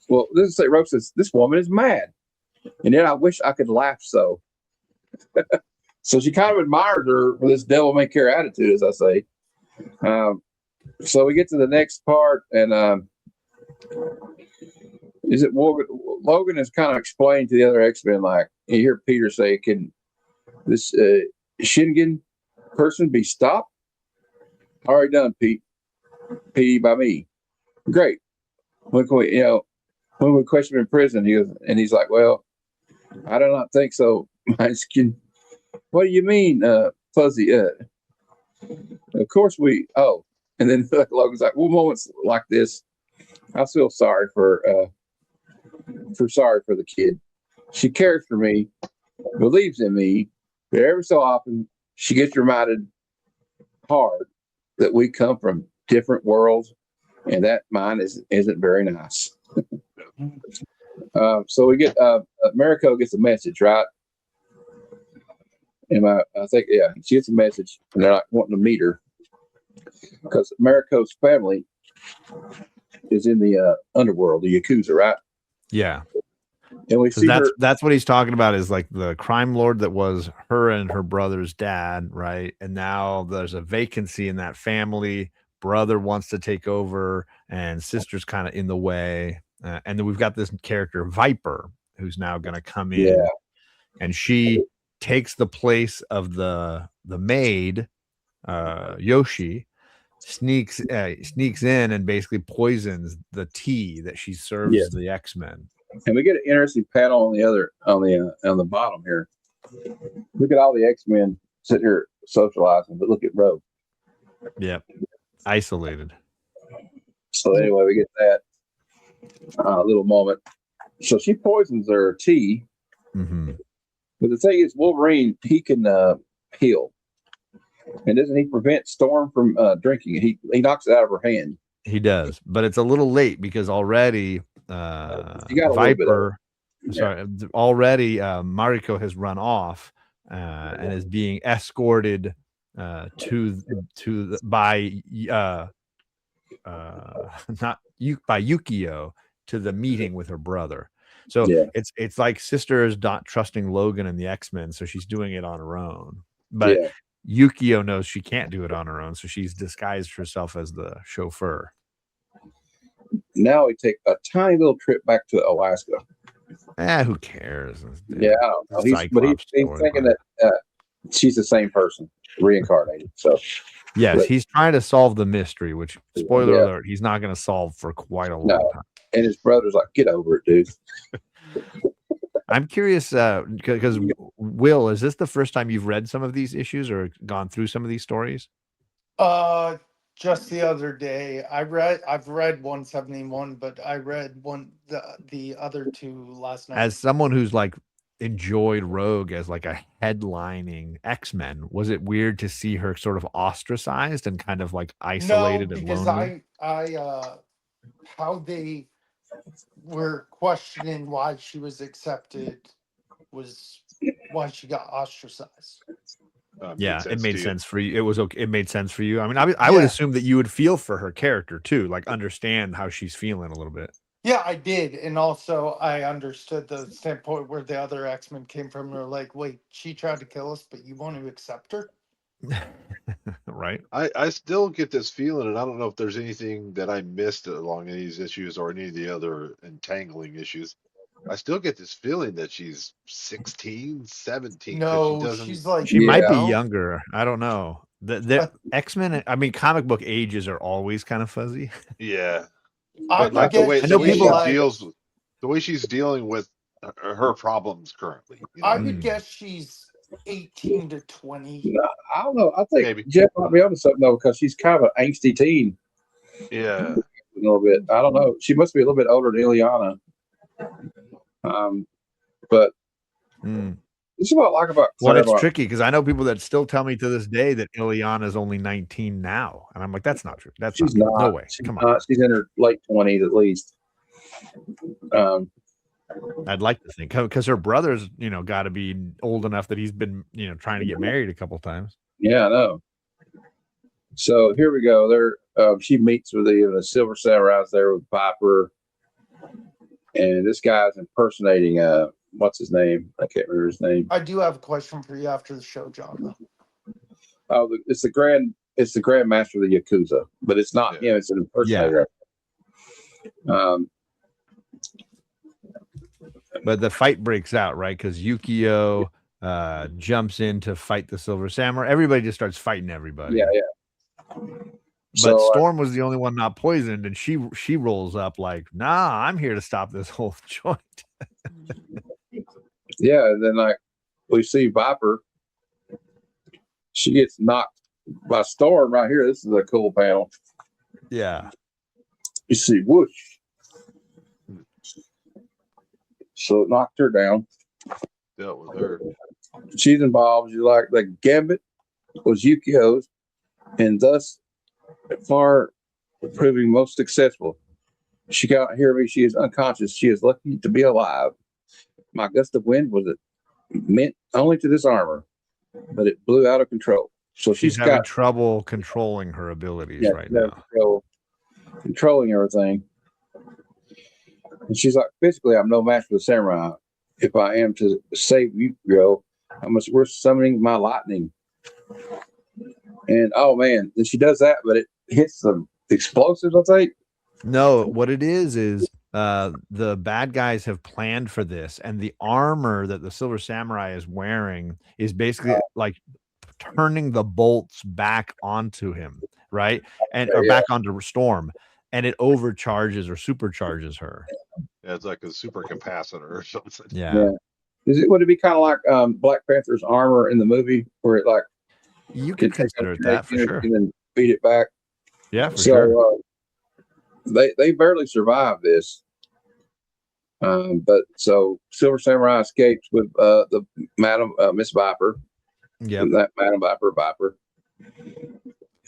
Well, this is Rope says this woman is mad, and then I wish I could laugh so. So she kind of admires her for this devil may care attitude, as I say. So we get to the next part, and is it Logan is kind of explained to the other X-Men, like you hear Peter say, "Can this Shingen person be stopped?" Already done, Pete. P by me. Great. When we question him in prison, he's like, "Well, I do not think so. My skin. What do you mean, Fuzzy? Of course we. Oh." And then Logan's like, "Well, moments like this, I feel sorry for the kid. She cares for me, believes in me, but every so often she gets reminded hard that we come from different worlds, and that mine isn't very nice." So we get Mariko gets a message, right? And I think she gets a message, and they're like wanting to meet her because Mariko's family is in the underworld, the Yakuza, right? Yeah. And we see that's what he's talking about, is like the crime lord that was her and her brother's dad, right? And now there's a vacancy in that family. Brother wants to take over, and sister's kind of in the way. And then we've got this character Viper, who's now going to come in, and she takes the place of the maid, Yoshi. Sneaks in and basically poisons the tea that she serves the X-Men. And we get an interesting panel on the bottom here. Look at all the X-Men sitting here socializing, but look at Rogue. Yep. Isolated. So anyway, we get that little moment. So she poisons her tea. Mm-hmm. But the thing is, Wolverine, he can heal. And doesn't he prevent Storm from drinking it? He knocks it out of her hand. He does, but it's a little late because already Viper, already Mariko has run off and is being escorted by Yukio to the meeting with her brother. So it's like sister is not trusting Logan and the X-Men, so she's doing it on her own. But Yukio knows she can't do it on her own, so she's disguised herself as the chauffeur. Now we take a tiny little trip back to Alaska. Who cares? Yeah, I don't know. He's thinking that she's the same person, reincarnated. So yes, he's trying to solve the mystery, which, spoiler alert, he's not going to solve for quite a long time. And his brother's like, "Get over it, dude." I'm curious because Will, is this the first time you've read some of these issues or gone through some of these stories? just the other day. I've read 171, but I read the other two last night. As someone who's like enjoyed Rogue as like a headlining X-Men, was it weird to see her sort of ostracized and kind of like isolated No, and because lonely? how they were questioning why she was accepted was why she got ostracized. Yeah, it made to you. sense for you. It was okay. It made sense for you. I mean, I would Yeah. assume that you would feel for her character too, like understand how she's feeling a little bit. Yeah, I did. And also I understood the standpoint where the other X-Men came from. They're like, wait, she tried to kill us, but you want to accept her? Right? I still get this feeling, and I don't know if there's anything that I missed along any of these issues or any of the other entangling issues. I still get this feeling that she's 16, 17. 'Cause she No, doesn't. she's like, She might be no. younger. I don't know. The Uh, X-Men, I mean, comic book ages are always kind of fuzzy. Yeah, I but like the guess way I know the way people- she like, deals, the way she's dealing with her problems currently. You know? I would guess she's 18 to 20. No, I don't know. I think Maybe. Jeff might be onto something though, because she's kind of an angsty teen Yeah. a little bit. I don't know. She must be a little bit older than Ileana. But Mm. this is what I like about Well, it's Claremont. tricky because I know people that still tell me to this day that Ileana is only 19 now, and I'm like, that's not true. That's She's not true. not. No way. She's Come not. on. She's in her late 20s at least. I'd like to think because her brother's, got to be old enough that he's been, trying to get married a couple times. Yeah, I know. So here we go. There, she meets with the Silver Samurais there with Viper, and this guy's impersonating what's his name? I can't remember his name. I do have a question for you after the show, John. Though. Oh, it's the Grand Master of the Yakuza, but it's not him. It's an impersonator. But the fight breaks out, right? Because Yukio jumps in to fight the Silver Samurai. Everybody just starts fighting everybody. Yeah. But So, Storm was the only one not poisoned, and she rolls up like, nah, I'm here to stop this whole joint. yeah, and then like we see Viper. She gets knocked by Storm right here. This is a cool panel. Yeah. You see, whoosh. So it knocked her down. Dealt with her. She's involved. You like the gambit was Yukio's, and thus far proving most successful. She cannot hear me. She is unconscious. She is lucky to be alive. My gust of wind was meant only to disarm her, but it blew out of control. So She's having trouble controlling her abilities right now. Controlling everything. And she's like, physically, I'm no match for the samurai. If I am to save Yukio, I must risk summoning my lightning. And oh man, then she does that, but it hits some explosives, I think. No, what it is the bad guys have planned for this, and the armor that the Silver Samurai is wearing is basically like turning the bolts back onto him, right? Or back onto Storm, and it overcharges or supercharges her. Yeah, it's like a super capacitor or something. Yeah. Would it be kind of like Black Panther's armor in the movie, where it like you could consider it that for sure, and then beat it back? Yeah, for sure. They barely survived this. But so Silver Samurai escapes with the Madam Miss Viper. Yeah, that Madam Viper,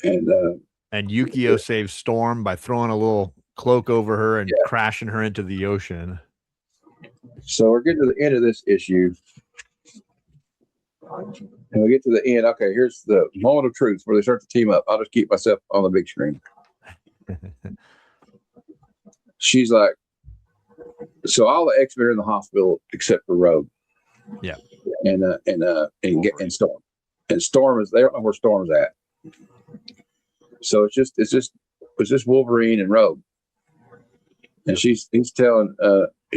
and Yukio saves Storm by throwing a little cloak over her and crashing her into the ocean. So we're getting to the end of this issue, and we get to the end. Okay, here's the moment of truth where they start to team up. I'll just keep myself on the big screen. She's like, so all the X-Men are in the hospital except for Rogue. Yeah, and Storm. And Storm is, they don't know where Storm's at. So it's just Wolverine and Rogue. And he's telling Mariko,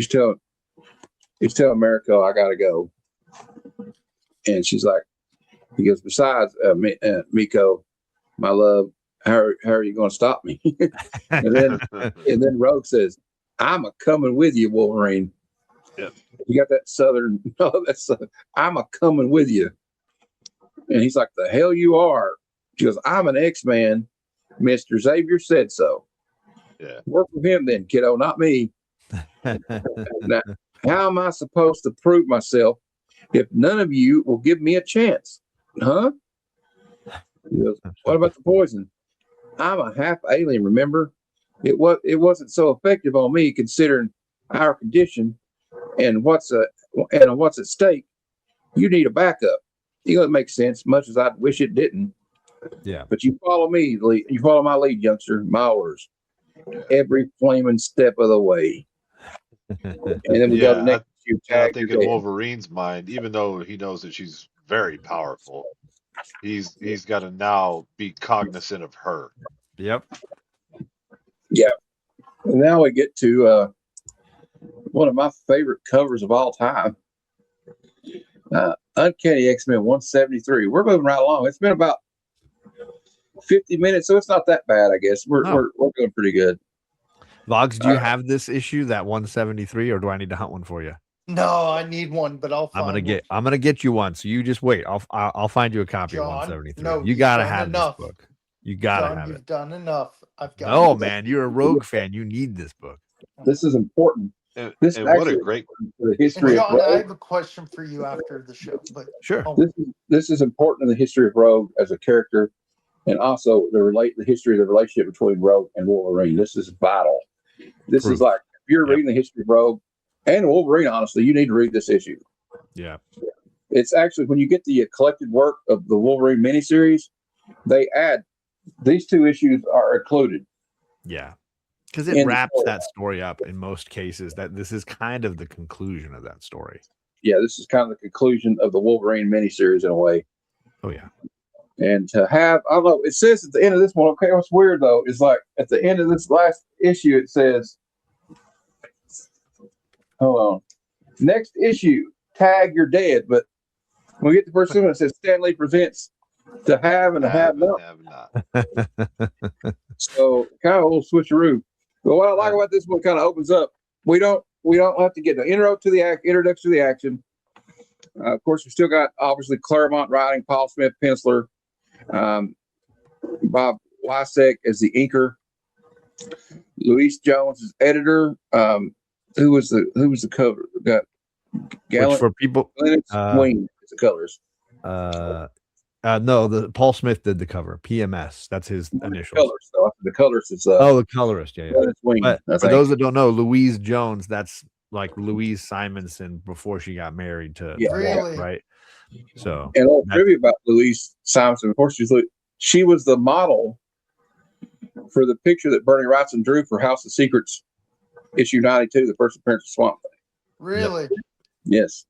I gotta go. And she's like, he goes, besides Miko, my love, how are you going to stop me? and then Rogue says, I'm a coming with you, Wolverine. Yep. You got that southern, I'm a coming with you. And he's like, the hell you are. She goes, I'm an X-Man, Mr. Xavier said so. Yeah. Work with him then, kiddo, not me. Now, how am I supposed to prove myself if none of you will give me a chance? Huh? He goes, what about the poison? I'm a half alien, remember? It wasn't so effective on me considering our condition and what's at stake. You need a backup. It makes sense, much as I wish it didn't. Yeah. But you follow me, you follow my lead, youngster, my orders. Every flaming step of the way. And then we go to next issue. I think in Wolverine's mind, even though he knows that she's very powerful, he's got to now be cognizant of her. Yep. Yeah. And now we get to one of my favorite covers of all time. Uncanny X-Men 173. We're moving right along. It's been about 50 minutes, so it's not that bad, I guess. We're doing pretty good. Vox, do you have this issue, that 173, or do I need to hunt one for you? No, I need one, but I'm gonna get you one. So you just wait. I'll find you a copy of 173. No, you gotta have this book. You gotta have it. You've done enough. I've got. No, man, you're a Rogue fan. You need this book. This is important. And what a great history. John, I have a question for you after the show. But sure, this is important in the history of Rogue as a character, and also the history of the relationship between Rogue and Wolverine. This is vital. This is like, if you're reading the history of Rogue and Wolverine, honestly, you need to read this issue. Yeah. It's actually, when you get the collected work of the Wolverine miniseries, they add these two issues are included. Yeah. Because it wraps that story up in most cases. That this is kind of the conclusion of that story. Yeah, this is kind of the conclusion of the Wolverine miniseries in a way. Oh, yeah. And to have, I don't know, it says at the end of this one, okay, what's weird though, is like at the end of this last issue, it says, hold on, next issue, tag you're dead. But when we get the first one, it says Stanley presents To Have and To Have Not. So kind of a little switcheroo. But what I like about this one, kind of opens up. We don't have to get the introduction to the action. Of course, we still got obviously Claremont writing, Paul Smith penciler, Bob Wysek as the inker, Luis Jones as editor. Who was the cover? We got Gallant for people. Wing is the colors. No, the Paul Smith did the cover. PMS. That's his initials. The colorist is the colorist. Yeah. But for those that don't know, Louise Jones. That's like Louise Simonson before she got married to right. So, and a little trivia about Louise Simonson. Of course, she was the model for the picture that Bernie Wrightson drew for House of Secrets issue 92, the first appearance of Swamp Thing. Really? Yep. Yes.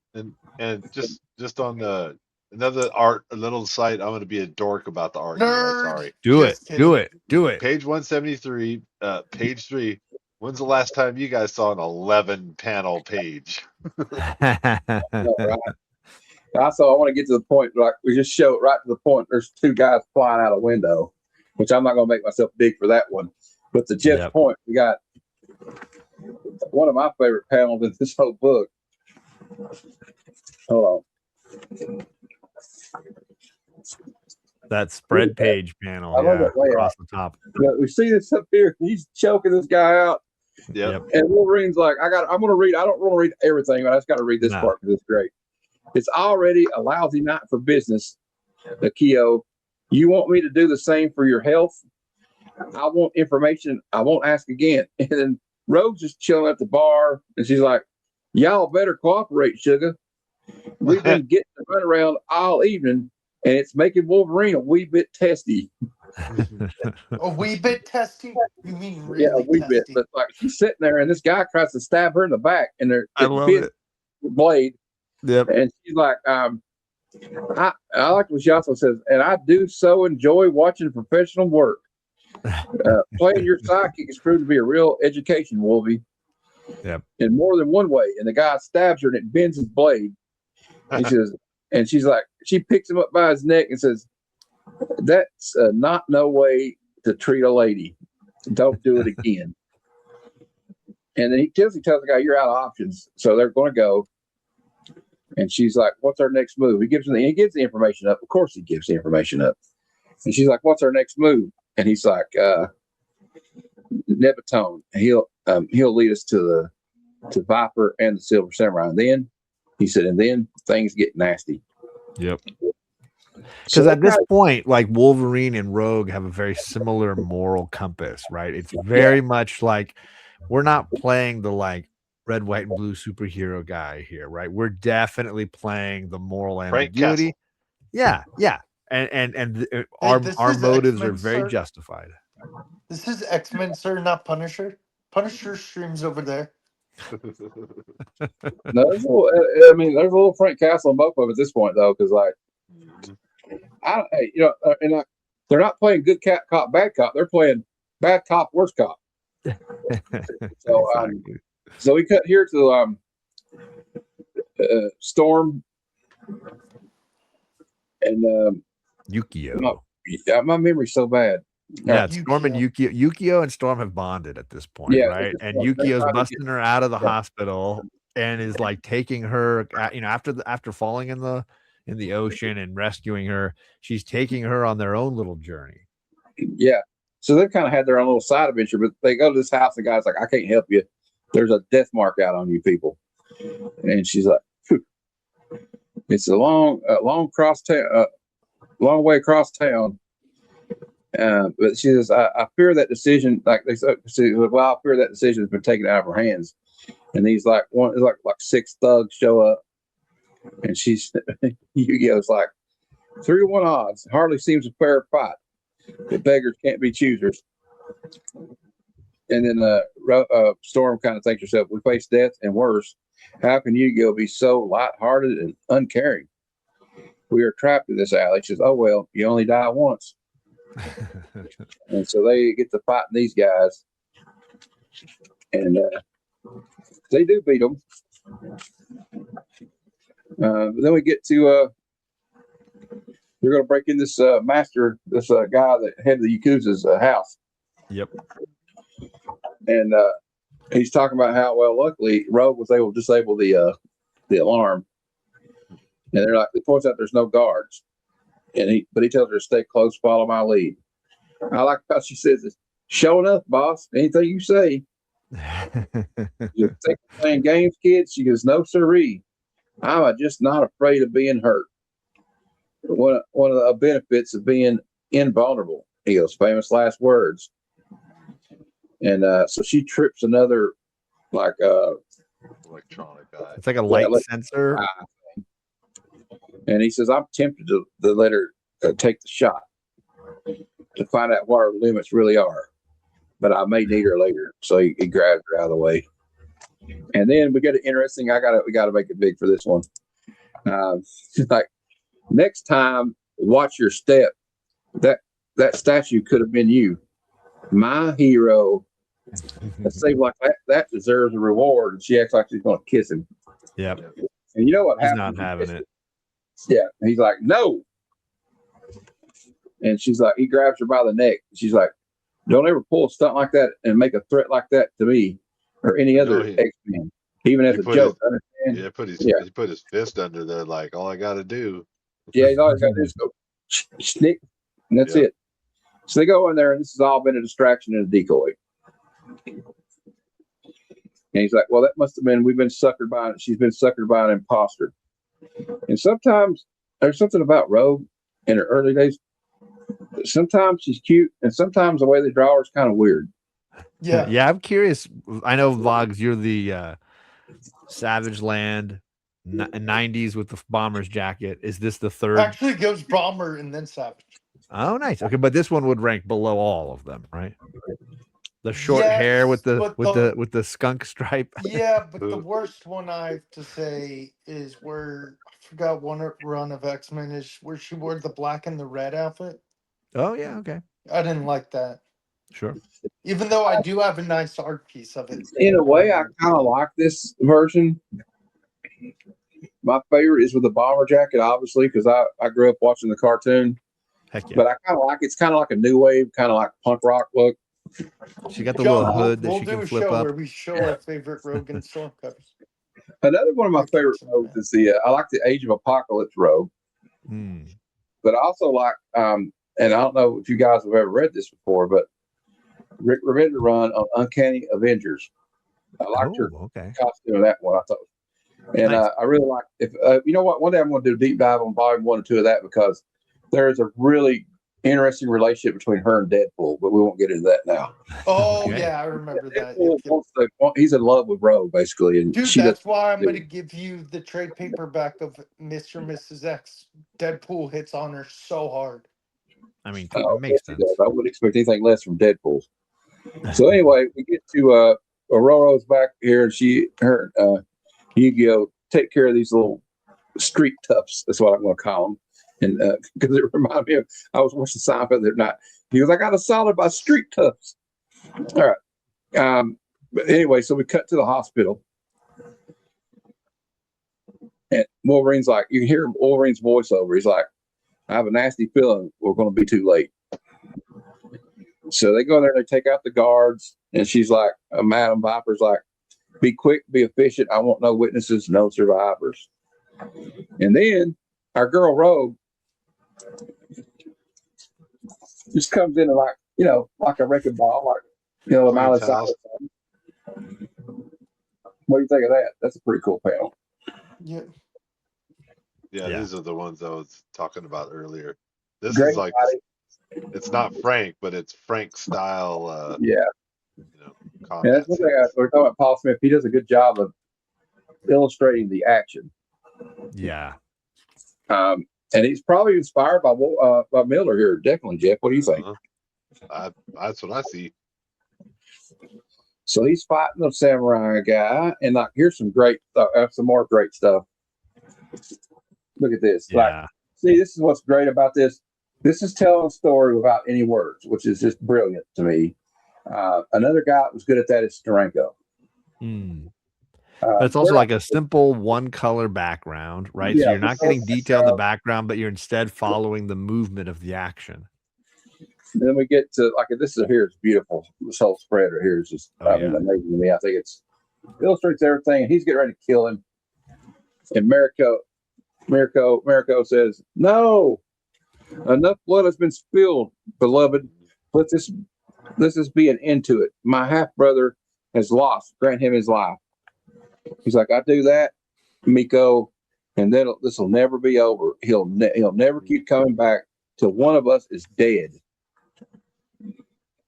And just on the another a little site, I'm going to be a dork about the art. Sorry. Do it. Page 173, page 3. When's the last time you guys saw an 11 panel page? Right. Also, I want to get to the point, like we just show it right to the point. There's two guys flying out a window, which I'm not going to make myself dig for that one. But to Jeff's point, we got one of my favorite panels in this whole book. Hold on. That spread page panel, across the top. We see this up here. He's choking this guy out. Yep. And Wolverine's like, I'm going to read. I don't want to read everything, but I just got to read this part because it's great. It's already a lousy night for business, Akio. You want me to do the same for your health? I want information. I won't ask again. And then Rogue's just chilling at the bar, and she's like, y'all better cooperate, sugar. We've been getting to run around all evening, and it's making Wolverine a wee bit testy. A wee bit testy? You mean really? Yeah, a wee bit. But like she's sitting there, and this guy tries to stab her in the back, and I love it. Blade. Yep. And she's like, I like what she also says, and I do so enjoy watching professional work. Playing your sidekick has proved to be a real education, Wolvie. Yep. In more than one way. And the guy stabs her and it bends his blade. He says, and she's like, she picks him up by his neck and says, that's not no way to treat a lady. Don't do it again. And then he tells the guy, you're out of options. So they're going to go. And she's like, what's our next move? He gives the information up. Of course he gives the information up. And she's like, what's our next move? and he's like, Nebatone. He'll lead us to Viper and the Silver Samurai. And then he said, and then things get nasty. Yep. Because at this point, like Wolverine and Rogue have a very similar moral compass, right? It's very much like we're not playing the like red, white, and blue superhero guy here, right? We're definitely playing the moral ambiguity. Yeah, yeah. And our motives are very justified. This is X-Men, sir, not Punisher. Punisher streams over there. No, there's a little Frank Castle in both of them at this point, though, because like, they're not playing good cop, bad cop. They're playing bad cop, worse cop. So we cut here to Storm and Yukio. My memory's so bad. Yeah, it's Storm and Yukio. Yukio and Storm have bonded at this point, right? And Yukio's busting her out of the hospital and is like taking her, after falling in the ocean and rescuing her, she's taking her on their own little journey. Yeah. So they've kind of had their own little side adventure, but they go to this house. The guy's like, I can't help you. There's a death mark out on you people. And she's like, phew. It's a long way across town. But she says, I fear that decision. Like they said, well, I fear that decision has been taken out of her hands. And he's like, like 6 thugs show up, and she's Yu-Gi-Oh's like 3-1 odds. Hardly seems a fair fight. The beggars can't be choosers. And then Storm kind of thinks herself, we face death and worse. How can Yu-Gi-Oh be so lighthearted and uncaring? We are trapped in this alley. She says, oh well, you only die once. And so they get to fighting these guys, and they do beat them. Then we get to we're going to break in this master, this guy that had the Yakuza's house. Yep. And he's talking about how, well, luckily Rogue was able to disable the alarm, and they're like, it points out there's no guards, and he tells her to stay close, follow my lead. I like how she says, "Show enough, boss. Anything you say." You think we're playing games, kids? She goes, "No, sirree. I'm just not afraid of being hurt." One of the benefits of being invulnerable. He goes, famous last words. And so she trips another electronic guy. It's like a light sensor. And he says, I'm tempted to let her take the shot to find out what her limits really are, but I may need her later. So he grabs her out of the way. And then we get an interesting. We got to make it big for this one. Like, next time, watch your step. That statue could have been you, my hero. It seems like that deserves a reward. And she acts like she's going to kiss him. Yep. And you know what He's happens? not having it. Yeah. He's like, no. And she's like, he grabs her by the neck. She's like, don't ever pull a stunt like that and make a threat like that to me or any other X-Men, even as a joke. He put his fist under there, like, all I got to do. Yeah, he's always got to do is go snick, and that's it. So they go in there, and this has all been a distraction and a decoy. And he's like, well, that must have been, we've been suckered by it. She's been suckered by an imposter. And sometimes there's something about Rogue in her early days. Sometimes she's cute, and sometimes the way they draw her is kind of weird. Yeah. Yeah, I'm curious. I know, Voggs, you're the Savage Land 90s with the bomber's jacket. Is this the third? Actually, it goes Bomber and then Savage. Oh, nice. Okay, but this one would rank below all of them, right? The short hair with the skunk stripe. Yeah, but the worst one I have to say is where I forgot one run of X-Men is where she wore the black and the red outfit. Oh yeah, okay. I didn't like that. Sure. Even though I do have a nice art piece of it. In a way, I kind of like this version. My favorite is with the bomber jacket, obviously, because I grew up watching the cartoon. Heck yeah. But I kind of like it's kind of like a new wave, kind of like punk rock look. She got the little hood that we'll she do can a flip show up. where we show our favorite Rogue and Storm covers. Another one of my favorite rogues is I like the Age of Apocalypse rogue. But I also like and I don't know if you guys have ever read this before, but Rick Remender run on Uncanny Avengers. I liked her okay. costume of that one. I thought, and Nice. I really like. If you know what, one day I'm going to do a deep dive on volume 1 and 2 of that because there is a really interesting relationship between her and Deadpool, but we won't get into that now. Oh Okay. yeah, I remember that. He's in love with Rogue basically, and Dude, she that's does. why I'm gonna give you the trade paperback of Mr. and Mrs. X. Deadpool hits on her so hard. I mean, it makes sense. I wouldn't expect anything less from Deadpool. So anyway, we get to Aurora's back here, and her Yu-Gi-Oh take care of these little street toughs. That's what I'm going to call them. And because it reminded me of, I was watching Seinfeld the other night. He goes, I got assaulted by street toughs. All right. But anyway, so we cut to the hospital. And Wolverine's like, you can hear Wolverine's voiceover. He's like, I have a nasty feeling we're going to be too late. So they go there and they take out the guards. And she's like, Madam Viper's like, be quick, be efficient. I want no witnesses, no survivors. And then our girl Rogue just comes in and like, like a wrecking ball, like, a Miley Cyrus. What do you think of that? That's a pretty cool panel. Yeah. Yeah, these are the ones I was talking about earlier. This Great is like, it's not Frank, but it's Frank style. And that's one thing we're talking about Paul Smith. He does a good job of illustrating the action. Yeah. And he's probably inspired by Miller here. Definitely, Jeff. What do you think? That's what I see. So he's fighting the samurai guy, and like here's some more great stuff. Look at this. Yeah. Like, see, this is what's great about this. This is telling a story without any words, which is just brilliant to me. Another guy that was good at that is Steranko. It's also like a simple one color background, right? Yeah, so you're not getting detail in the background, but you're instead following the movement of the action. And then we get to this is here. It's beautiful. This whole spread right here is just amazing to me. I think it's illustrates everything. And he's getting ready to kill him. And Mirko says, "No, enough blood has been spilled, beloved. Let this be an end to it. My half brother has lost. Grant him his life." He's like, "I do that, Miko, and then this will never be over. He'll never keep coming back till one of us is dead."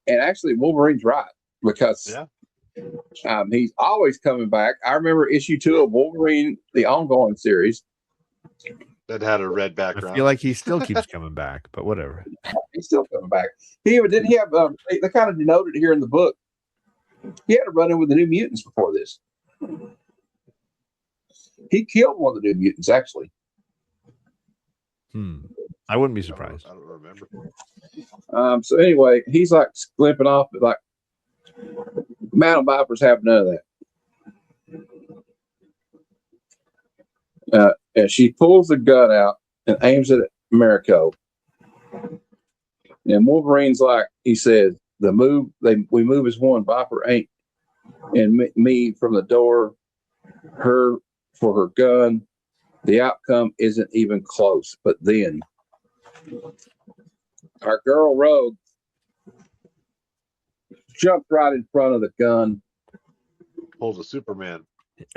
And actually, Wolverine's right because he's always coming back. I remember issue 2 of Wolverine, the ongoing series, that had a red background. I feel like he still keeps coming back, but whatever. He's still coming back. Didn't he have? They kind of denoted here in the book. He had to run in with the New Mutants before this. He killed one of the New Mutants, actually. I wouldn't be surprised. I don't remember. So anyway, he's like slipping off, but like Madam Viper's have none of that. And she pulls the gun out and aims it at Mirko. And Wolverine's like, he says, we move as one. Viper ain't and me from the door, her for her gun. The outcome isn't even close. But then our girl Rogue jumped right in front of the gun. Pulls a Superman.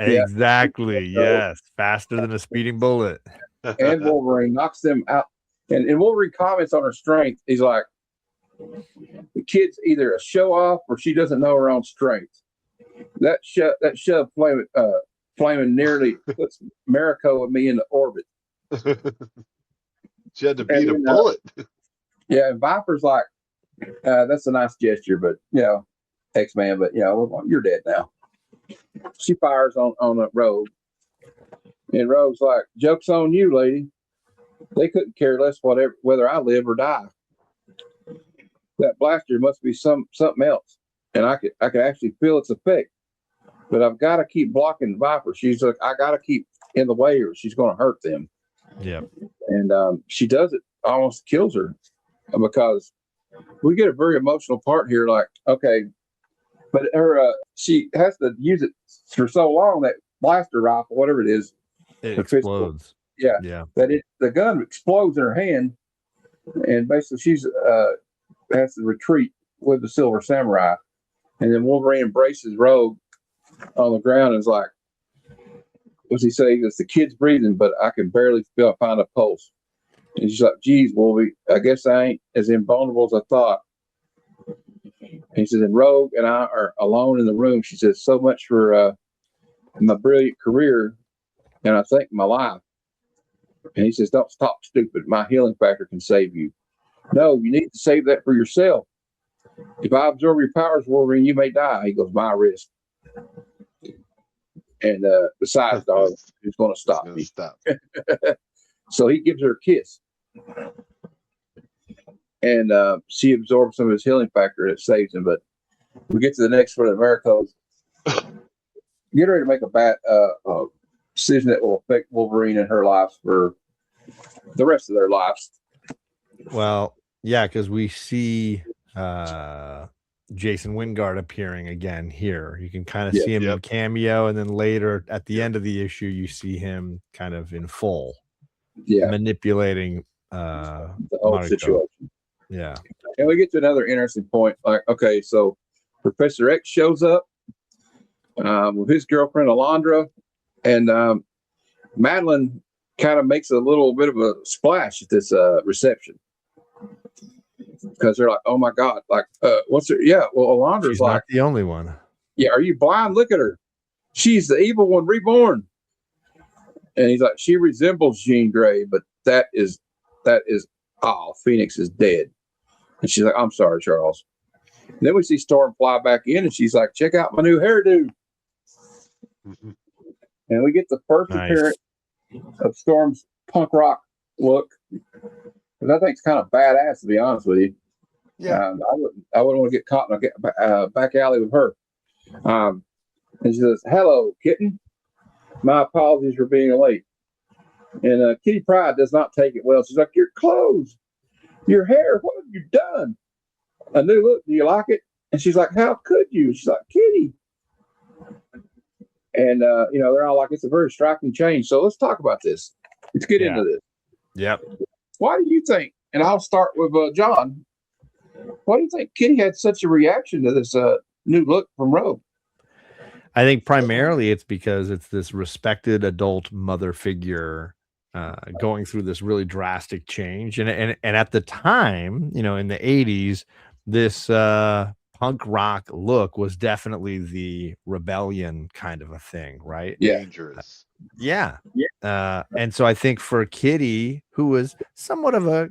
Exactly. Yes. Faster than a speeding bullet. And Wolverine knocks them out. And Wolverine comments on her strength. He's like, the kid's either a show off or she doesn't know her own strength. That shove flaming nearly puts Mirko and me into orbit. She had to beat a bullet. Yeah, and Viper's like, that's a nice gesture, but X-Man, but you're dead now. She fires on a Rogue. And Rogue's like, joke's on you, lady. They couldn't care less whether I live or die. That blaster must be something else. And I could actually feel its effect. But I've got to keep blocking Viper. She's like, I got to keep in the way or she's going to hurt them. Yeah. And she does it, almost kills her because we get a very emotional part here. Like, okay, but she has to use it for so long that blaster rifle, whatever it is, it explodes. Yeah. The gun explodes in her hand, and basically she's has to retreat with the Silver Samurai, and then Wolverine embraces Rogue on the ground and is like, what's he say? He goes, the kid's breathing, but I can barely find a pulse. And she's like, geez, Wolverine, I guess I ain't as invulnerable as I thought. And he says, and Rogue and I are alone in the room. She says, so much for my brilliant career, and I think my life. And he says, don't stop, stupid. My healing factor can save you. No, you need to save that for yourself. If I absorb your powers, Wolverine, you may die. He goes, my risk. And besides, dog, who's going to stop me? Stop. So he gives her a kiss. And she absorbs some of his healing factor that saves him. But we get to the next one, America's get ready to make a bad decision that will affect Wolverine and her lives for the rest of their lives. Well, yeah, because we see Jason Wingard appearing again here. You can kind of see him in cameo, and then later at the end of the issue, you see him kind of in full, manipulating the whole Mariko. situation. Yeah, and we get to another interesting point. Like, okay, so Professor X shows up with his girlfriend Alondra, and Madeline kind of makes a little bit of a splash at this reception. Because they're like, oh my God, like, what's her? Yeah, well, Alondra's she's like, not the only one. Yeah, are you blind? Look at her. She's the evil one reborn. And he's like, she resembles Jean Grey, but that is Phoenix is dead. And she's like, I'm sorry, Charles. And then we see Storm fly back in, and she's like, check out my new hairdo. And we get the first appearance of Storm's punk rock look. Because I think it's kind of badass, to be honest with you. Yeah. I wouldn't want to get caught in a back alley with her. And she says, hello, kitten. My apologies for being late. And Kitty Pryde does not take it well. She's like, your clothes, your hair, what have you done? A new look, do you like it? And she's like, how could you? She's like, Kitty. And, they're all like, it's a very striking change. So let's talk about this. Let's get into this. Yep. Why do you think, and I'll start with John, why do you think Kitty had such a reaction to this new look from Rogue? I think primarily it's because it's this respected adult mother figure going through this really drastic change. And at the time, in the 80s, this punk rock look was definitely the rebellion kind of a thing, right? Dangerous. And so I think for Kitty, who was somewhat of a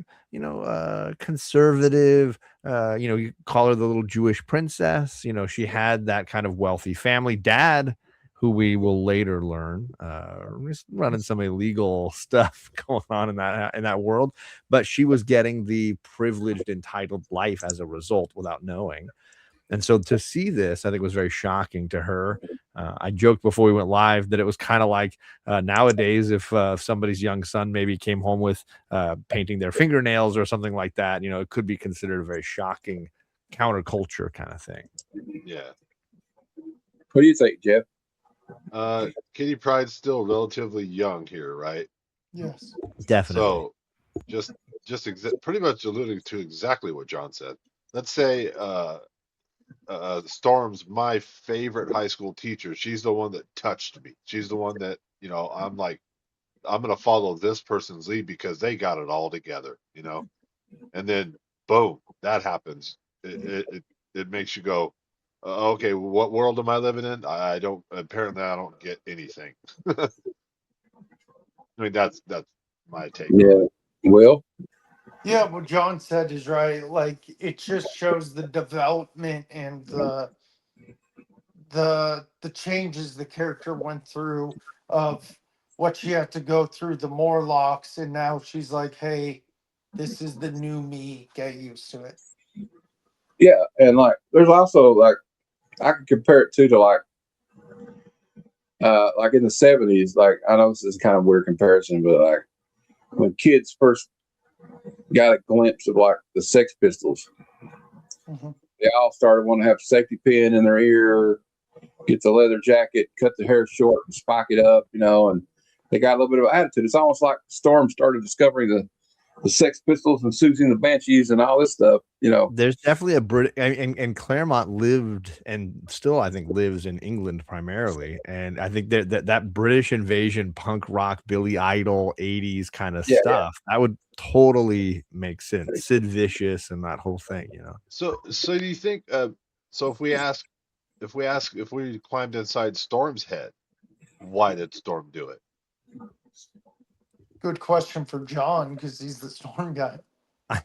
conservative, you call her the little Jewish princess, she had that kind of wealthy family. Dad, who we will later learn was running some illegal stuff going on in that world, but she was getting the privileged, entitled life as a result without knowing. And so to see this, I think, was very shocking to her. I joked before we went live that it was kind of like nowadays, if somebody's young son maybe came home with painting their fingernails or something like that, it could be considered a very shocking counterculture kind of thing. Yeah. What do you think, Jeff? Kitty Pryde's still relatively young here, right? Yes. Definitely. So pretty much alluding to exactly what John said. Let's say Storm's my favorite high school teacher. She's the one that touched me. She's the one that, I'm like, I'm going to follow this person's lead because they got it all together, and then boom, that happens. It makes you go, okay, what world am I living in? I don't get anything. I mean, that's my take. Yeah. Will? Yeah, what John said is right. Like, it just shows the development and the changes the character went through of what she had to go through, the Morlocks, and now she's like, hey, this is the new me. Get used to it. Yeah, and like there's also like I can compare it to like in the 70s, like I know this is kind of a weird comparison, but like when kids first got a glimpse of like the Sex Pistols, they all started wanting to have a safety pin in their ear, get the leather jacket, cut the hair short and spike it up, and they got a little bit of attitude. It's almost like Storm started discovering the Sex Pistols and Susie and the Banshees and all this stuff. There's definitely a Brit, and Claremont lived and still, I think, lives in England primarily. And I think that British invasion, punk rock, Billy Idol, 80s kind of stuff, that would totally make sense. Sid Vicious and that whole thing, So do you think? So if we climbed inside Storm's head, why did Storm do it? Good question for John because he's the Storm guy. I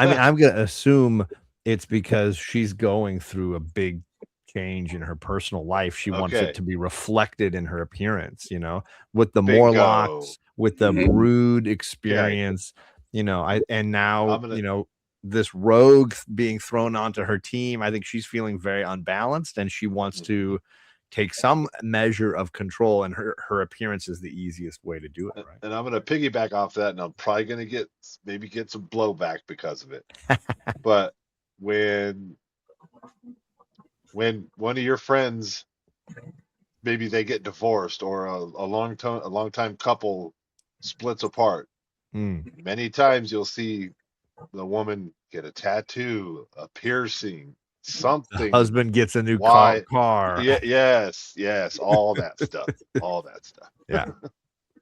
mean, I'm going to assume it's because she's going through a big change in her personal life. She wants it to be reflected in her appearance, with the Morlocks, with the Brood experience, this Rogue being thrown onto her team. I think she's feeling very unbalanced and she wants to take some measure of control, and her appearance is the easiest way to do it, right? And I'm going to piggyback off that, and I'm probably going to get some blowback because of it. But when one of your friends, maybe they get divorced, or a long time couple splits apart, many times you'll see the woman get a tattoo, a piercing, something. The husband gets a new car. Yes, all that stuff.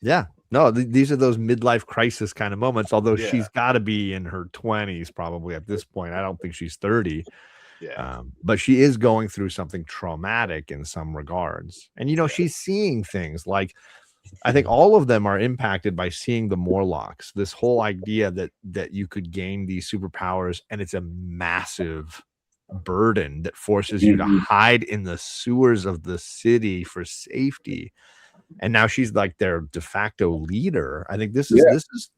Yeah. No, these are those midlife crisis kind of moments. Although she's got to be in her 20s probably at this point. I don't think she's 30. Yeah. But she is going through something traumatic in some regards, and she's seeing things like, I think all of them are impacted by seeing the Morlocks. This whole idea that you could gain these superpowers, and it's a massive burden that forces you to hide in the sewers of the city for safety. And now she's like their de facto leader. I think this is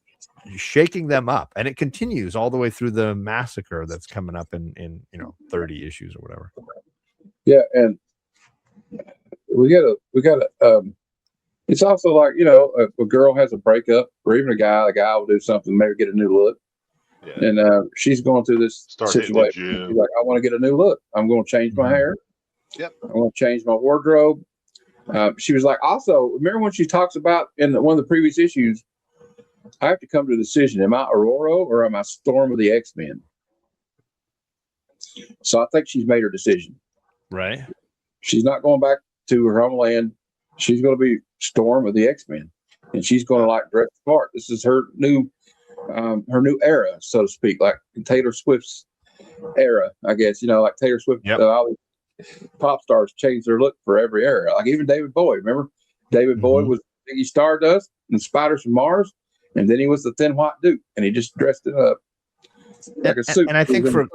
shaking them up, and it continues all the way through the massacre that's coming up in 30 issues or whatever. Yeah, and we gotta it's also like, if a girl has a breakup, or even a guy will do something, maybe get a new look. Yeah. And she's going through this situation. She's like, I want to get a new look. I'm going to change my hair. Yep. I want to change my wardrobe. She was like, also, remember when she talks about in one of the previous issues, I have to come to a decision. Am I Aurora or am I Storm of the X-Men? So I think she's made her decision. Right. She's not going back to her homeland. She's going to be Storm of the X-Men. And she's going to dress smart. This is her new era, so to speak, like Taylor Swift's era, I guess. Like Taylor Swift, all these pop stars change their look for every era. Like even David Bowie. Remember, David Bowie was Ziggy Stardust and Spiders from Mars, and then he was the Thin White Duke, and he just dressed it up like a suit. And I think for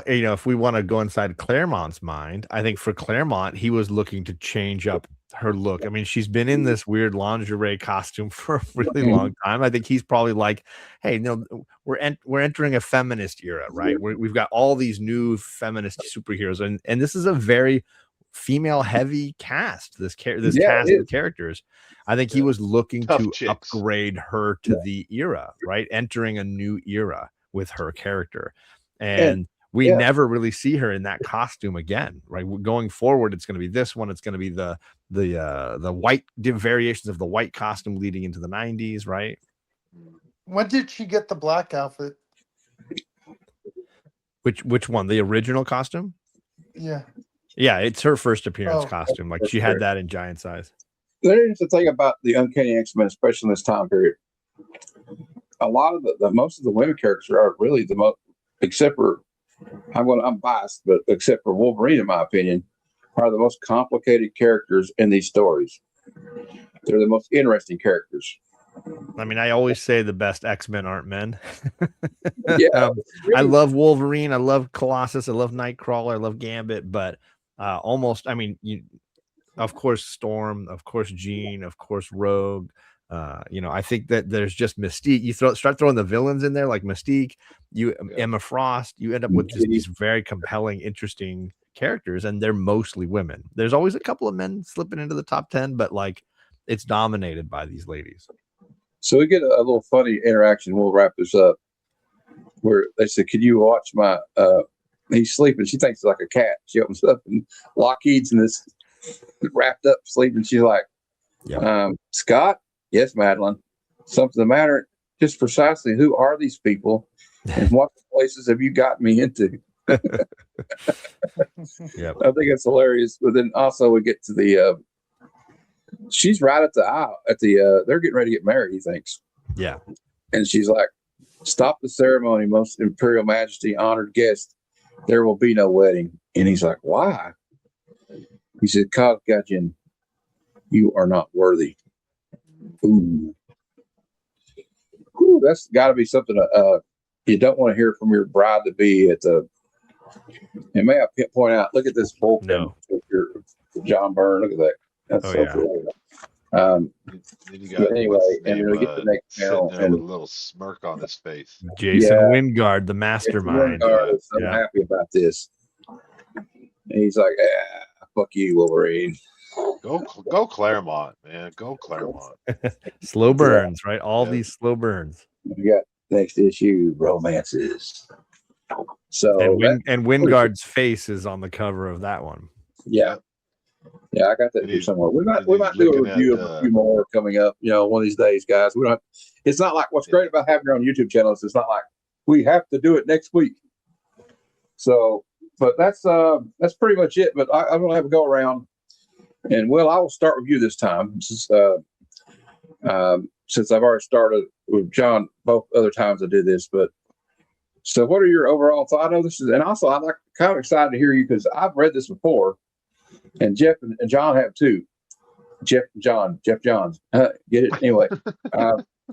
if we want to go inside Claremont's mind, I think for Claremont, he was looking to change up her look. I mean, she's been in this weird lingerie costume for a really long time. I think he's probably like, hey, no, we're entering a feminist era, right? We've got all these new feminist superheroes, and this is a very female heavy cast. This cast of characters. I think he was looking to upgrade her to the era, right? Entering a new era with her character, and we never really see her in that costume again, right? Going forward, it's going to be this one. It's going to be the white variations of the white costume leading into the 90s, right? When did she get the black outfit? Which one? The original costume? Yeah, it's her first appearance costume. Like she had that in giant size. There's the thing about the Uncanny X-Men, especially in this time period. A lot of most of the women characters are really the most, except for I'm biased, but except for Wolverine, in my opinion, are the most complicated characters in these stories. They're the most interesting characters. I mean, I always say the best X-Men aren't men. Really. I love Wolverine. I love Colossus. I love Nightcrawler. I love Gambit. But of course, Storm, of course, Jean, of course, Rogue. I think that there's just Mystique. You start throwing the villains in there like Mystique, Emma Frost, you end up with just these very compelling, interesting characters, and they're mostly women. There's always a couple of men slipping into the top 10, but it's dominated by these ladies. So we get a little funny interaction. We'll wrap this up. Where they said, "Could you watch my?" He's sleeping. She thinks it's like a cat. She opens up, and Lockheed's in this wrapped up sleeping. She's like, "Scott." Yes, Madeline. Something the matter? just precisely who are these people and what places have you gotten me into? Yep. I think it's hilarious. But then also we get to the she's right at the aisle at the they're getting ready to get married, he thinks. Yeah. And she's like, "Stop the ceremony, most imperial majesty, honored guest. There will be no wedding." And he's like, "Why?" He said, "Cause Gudgeon, you are not worthy." Ooh. Ooh, that's got to be something you don't want to hear from your bride to be at the. And may I point out, look at this bullpen No. picture of John Byrne. Look at that. That's Oh, so yeah. cool. Then you got Anyway, what's his and name, then we get the next sitting panel, there with a and little smirk on his face. Jason Yeah. Wingard, the mastermind. Wingard is so Yeah. happy about this. And he's like, "Fuck you, Wolverine." Go Claremont, man. Go Claremont. Slow burns, right? All these slow burns. We got next issue, romances. So And Wingard's face is on the cover of that one. yeah, I got that And here he's- somewhere. We might and he's do a looking review at, of a few more coming up. One of these days, guys. We don't. It's not like what's great about having your own YouTube channel is it's not like we have to do it next week. So, but that's pretty much it. But I'm gonna have a go around, and Will, I will start with you this time. Since I've already started with John both other times I did this, but so what are your overall thoughts? I know this is, and also I'm kind of excited to hear you because I've read this before, and Jeff and John have too. Jeff Johns. Get it anyway.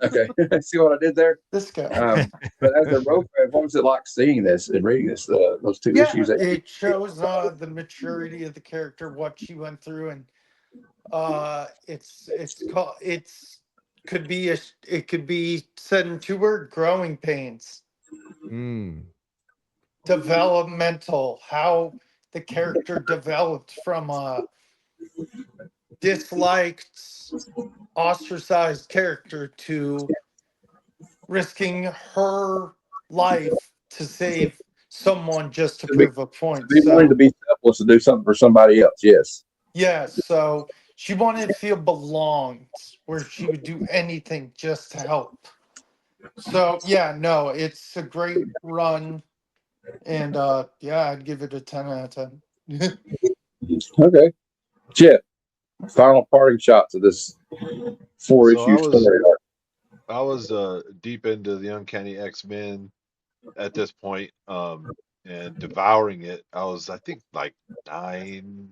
Okay, see what I did there? This guy. But as a road fan, what was it like seeing this and reading this? Those two Yeah, issues. it shows the maturity of the character, what she went through, and it could be said in 2 words: growing pains, developmental. How the character developed from a disliked, ostracized character to risking her life to save someone just to prove a point. Be willing to be selfless to do something for somebody else. Yes. Yes, so she wanted to feel belonged, where she would do anything just to help. So yeah, no, it's a great run, and I'd give it a 10 out of 10. Okay. Jeff, final parting shots of this 4-issue story arc. I was deep into the Uncanny X-Men at this point, and devouring it. I was, I think, like 9,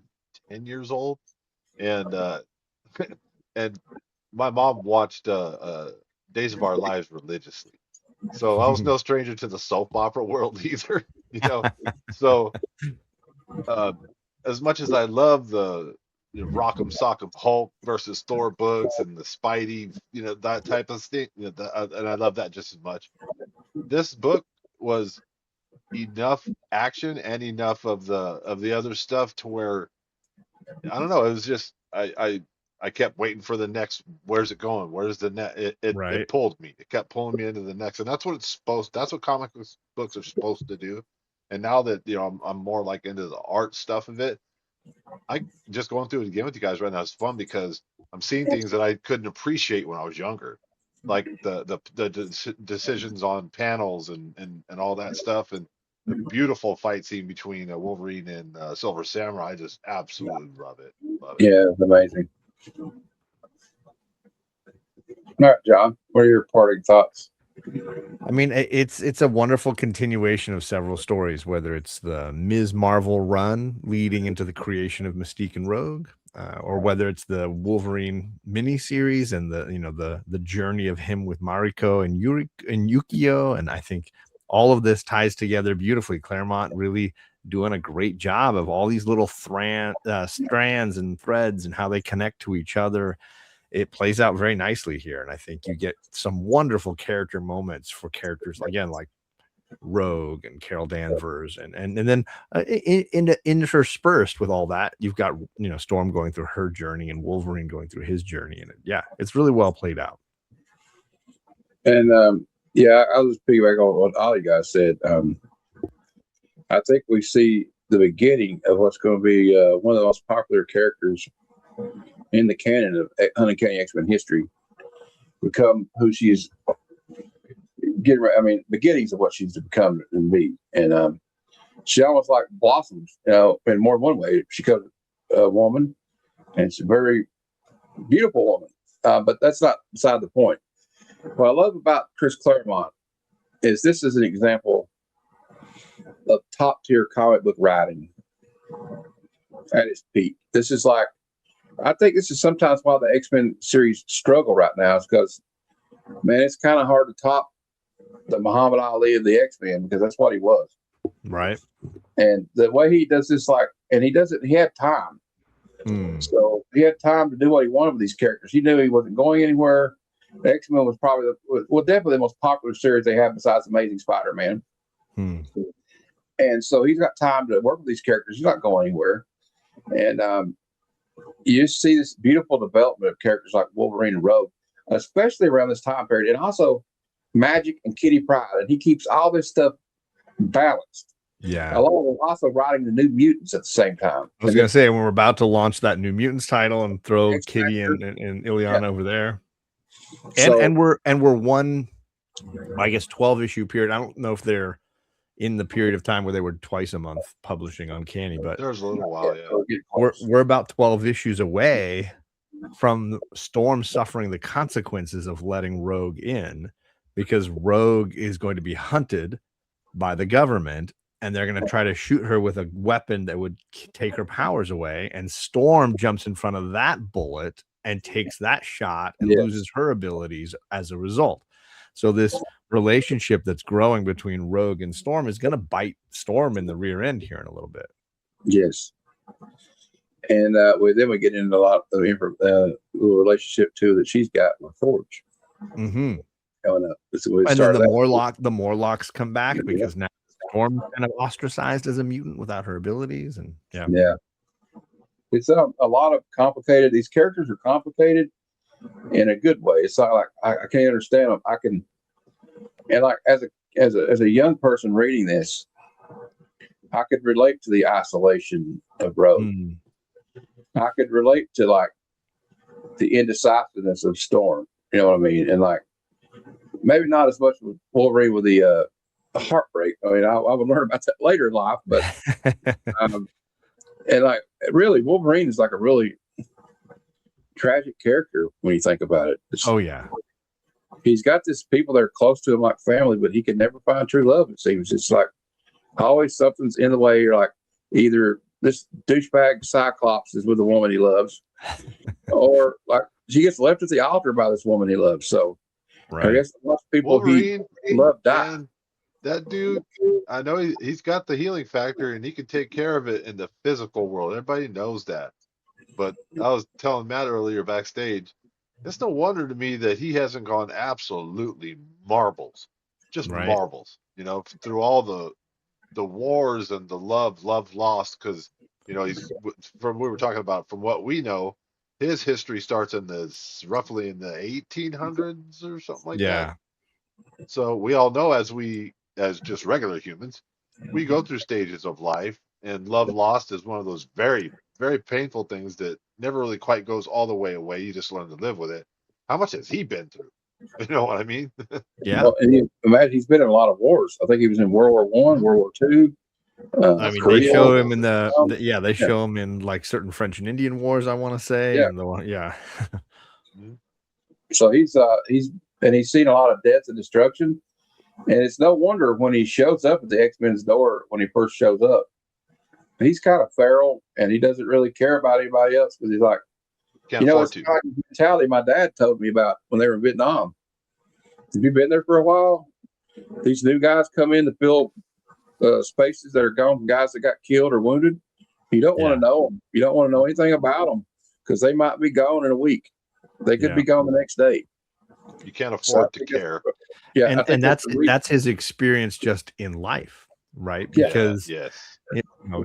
10 years old, and and my mom watched Days of Our Lives religiously, so I was no stranger to the soap opera world either. So as much as I love the Rock'em Sock'em Hulk versus Thor books and the Spidey, that type of thing, and I love that just as much. This book was enough action and enough of the other stuff to where, I don't know, it was just I kept waiting for the next. Where's it going? Where's the next? It pulled me. It kept pulling me into the next, and that's what comic books are supposed to do. And now that I'm more like into the art stuff of it, I just going through it again with you guys right now is fun because I'm seeing things that I couldn't appreciate when I was younger, like the decisions on panels and all that stuff, and the beautiful fight scene between Wolverine and Silver Samurai. I just absolutely love it. Yeah, it's amazing. All right, John, what are your parting thoughts? I mean, it's a wonderful continuation of several stories, whether it's the Ms. Marvel run leading into the creation of Mystique and Rogue, or whether it's the Wolverine miniseries and the journey of him with Mariko and Yukio. And I think all of this ties together beautifully. Claremont really doing a great job of all these little strands and threads and how they connect to each other. It plays out very nicely here, and I think you get some wonderful character moments for characters again like Rogue and Carol Danvers, and then interspersed with all that, you've got Storm going through her journey and Wolverine going through his journey, and it's really well played out. And I'll just piggyback on what all you guys said. I think we see the beginning of what's going to be one of the most popular characters in the canon of Uncanny X-Men history become who she is beginnings of what she's to become and be. And she almost like blossoms, in more than one way. She becomes a woman, and she's a very beautiful woman. But that's not beside the point. What I love about Chris Claremont is this is an example of top tier comic book writing at its peak. This is like, I think this is sometimes why the X-Men series struggle right now, is because, man, it's kind of hard to top the Muhammad Ali of the X-Men, because that's what he was. Right. And the way he does this, he had time. So he had time to do what he wanted with these characters. He knew he wasn't going anywhere. The X-Men was probably definitely the most popular series they have besides Amazing Spider-Man. And so he's got time to work with these characters. He's not going anywhere. And you see this beautiful development of characters like Wolverine and Rogue, especially around this time period. And also Magic and Kitty Pryde. And he keeps all this stuff balanced. Yeah. Along with also writing the New Mutants at the same time. I was going to say, when we're about to launch that New Mutants title and throw Exactly. Kitty and Ileana over there. So, And we're one, I guess, 12 issue period. I don't know if they're in the period of time where they were twice a month publishing Uncanny, but There's a little while, we're about 12 issues away from Storm suffering the consequences of letting Rogue in, because Rogue is going to be hunted by the government, and they're going to try to shoot her with a weapon that would take her powers away. And Storm jumps in front of that bullet and takes that shot and loses her abilities as a result. So this relationship that's growing between Rogue and Storm is going to bite Storm in the rear end here in a little bit. Yes. And then we get into a lot of the relationship too that she's got with Forge. Coming up. And then the Morlocks come back because now Storm kind of ostracized as a mutant without her abilities. And it's a lot of complicated. These characters are complicated in a good way. It's not like I can't understand them. As a young person reading this, I could relate to the isolation of Rogue. I could relate to like the indecisiveness of Storm. You know what I mean? And like maybe not as much with Wolverine with the heartbreak. I mean, I would learn about that later in life, but and like really, Wolverine is like a really tragic character when you think about it. He's got this people that are close to him like family, but he can never find true love. It seems it's like always something's in the way. You're like either this douchebag Cyclops is with the woman he loves, or like she gets left at the altar by this woman he loves. So I guess most people Wolverine, he loved die. That dude, I know he's got the healing factor and he can take care of it in the physical world. Everybody knows that. But I was telling Matt earlier backstage, it's no wonder to me that he hasn't gone absolutely marbles, just marbles, through all the wars and the love lost. Because, he's from we were talking about, from what we know, his history starts roughly in the 1800s or something like that. So we all know as just regular humans, we go through stages of life, and love lost is one of those very, very painful things that never really quite goes all the way away. You just learn to live with it. How much has he been through? You know what I mean? Well, and imagine he's been in a lot of wars. I think he was in World War I, World War II. I mean, they show him in they show him in like certain French and Indian wars, I want to say. So he's seen a lot of death and destruction. And it's no wonder when he shows up at the X-Men's door, when he first shows up, he's kind of feral and he doesn't really care about anybody else because he's like, it's kind of mentality my dad told me about when they were in Vietnam. Have you been there for a while? These new guys come in to fill spaces that are gone from guys that got killed or wounded. You don't want to know them. You don't want to know anything about them because they might be gone in a week. They could be gone the next day. You can't afford to care. Yeah, and that's his experience just in life, right? Because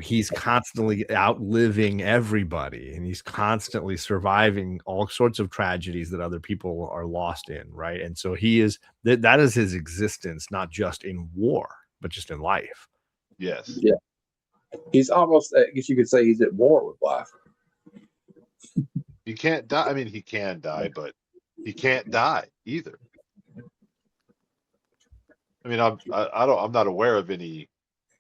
he's constantly outliving everybody, and he's constantly surviving all sorts of tragedies that other people are lost in, right? And so he is that is his existence, not just in war, but just in life. Yes. Yeah. He's almost, I guess you could say, he's at war with life. He can't die. I mean, he can die, but he can't die either. I mean, I'm not aware of any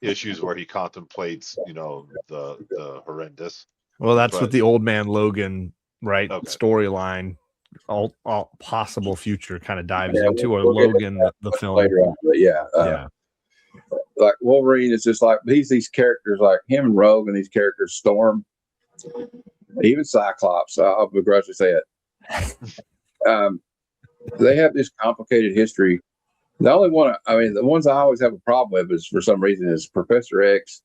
issues where he contemplates, the horrendous. Well, that's what But the old man Logan, right, okay, storyline, all possible future kind of dives Yeah, into, or we'll get into Logan, that the much film. later on. But yeah, Yeah. like Wolverine is just like he's these characters like him and Rogue and these characters Storm, even Cyclops. I'll begrudgingly say it. They have this complicated history. The only one, I mean, the ones I always have a problem with is for some reason is Professor X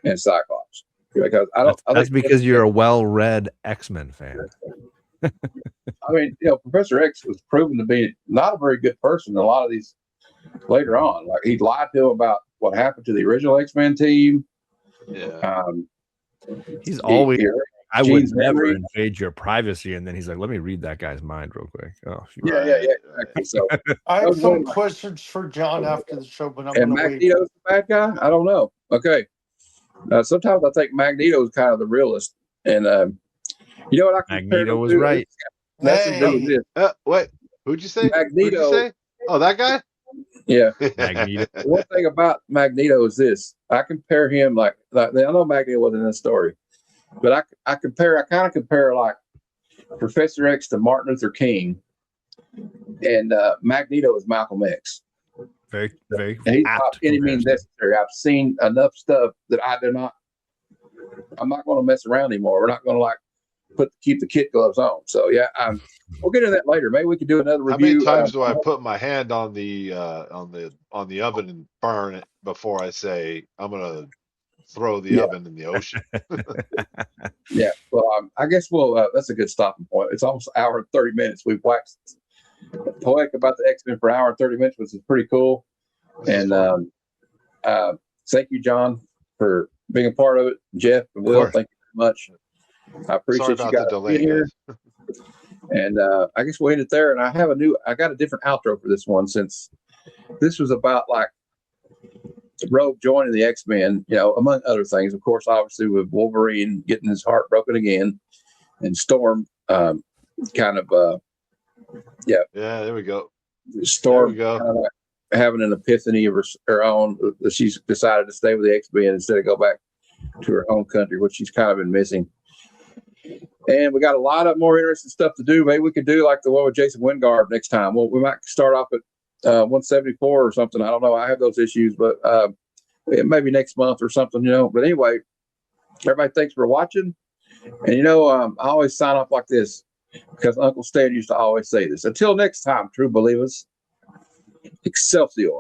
and Cyclops because That's because you're a well-read X-Men fan. I mean, Professor X was proven to be not a very good person. A lot of these later on, like he lied to him about what happened to the original X-Men team. yeah. He's always. I would Gene's never memory. invade your privacy, and then he's like, "Let me read that guy's mind real quick." Oh, shoot. Yeah. Exactly. So, I have some questions for John after the show, but I'm and going to wait. Magneto's the bad guy? I don't know. Okay. Sometimes I think Magneto's kind of the realist. And you know what I compare Magneto him was to? right. That's to do with this. Wait, who'd you say? Magneto. Who'd you say? Oh, that guy? Yeah. Magneto. One thing about Magneto is this. I compare him like I know Magneto wasn't in the story, but I kind of compare like Professor X to Martin Luther King, and Magneto is Malcolm X. Very, very. And he's apt not any means comparison. necessary. I've seen enough stuff that I'm not going to mess around anymore. We're not going to like keep the kid gloves on. So yeah, we'll get into that later. Maybe we could do another How review. many times do I put my hand on the oven and burn it before I say I'm gonna throw the oven in the ocean? Yeah. Well, I guess that's a good stopping point. It's almost an hour and 30 minutes. We've waxed poetic about the X-Men for an hour and 30 minutes, which is pretty cool. And thank you, John, for being a part of it. Jeff and Will, thank you very much. I appreciate you guys being here. And I guess we'll end it there. And I got a different outro for this one since this was about like Rogue joining the X-Men, among other things. Of course, obviously with Wolverine getting his heart broken again, and Storm there we go. Storm kind of like having an epiphany of her own. She's decided to stay with the X-Men instead of go back to her home country, which she's kind of been missing. And we got a lot of more interesting stuff to do. Maybe we could do like the one with Jason Wingard next time. Well, we might start off at 174 or something. I don't know. I have those issues, but maybe next month or something, But anyway, everybody, thanks for watching. And, I always sign off like this because Uncle Stan used to always say this. Until next time, true believers, Excelsior.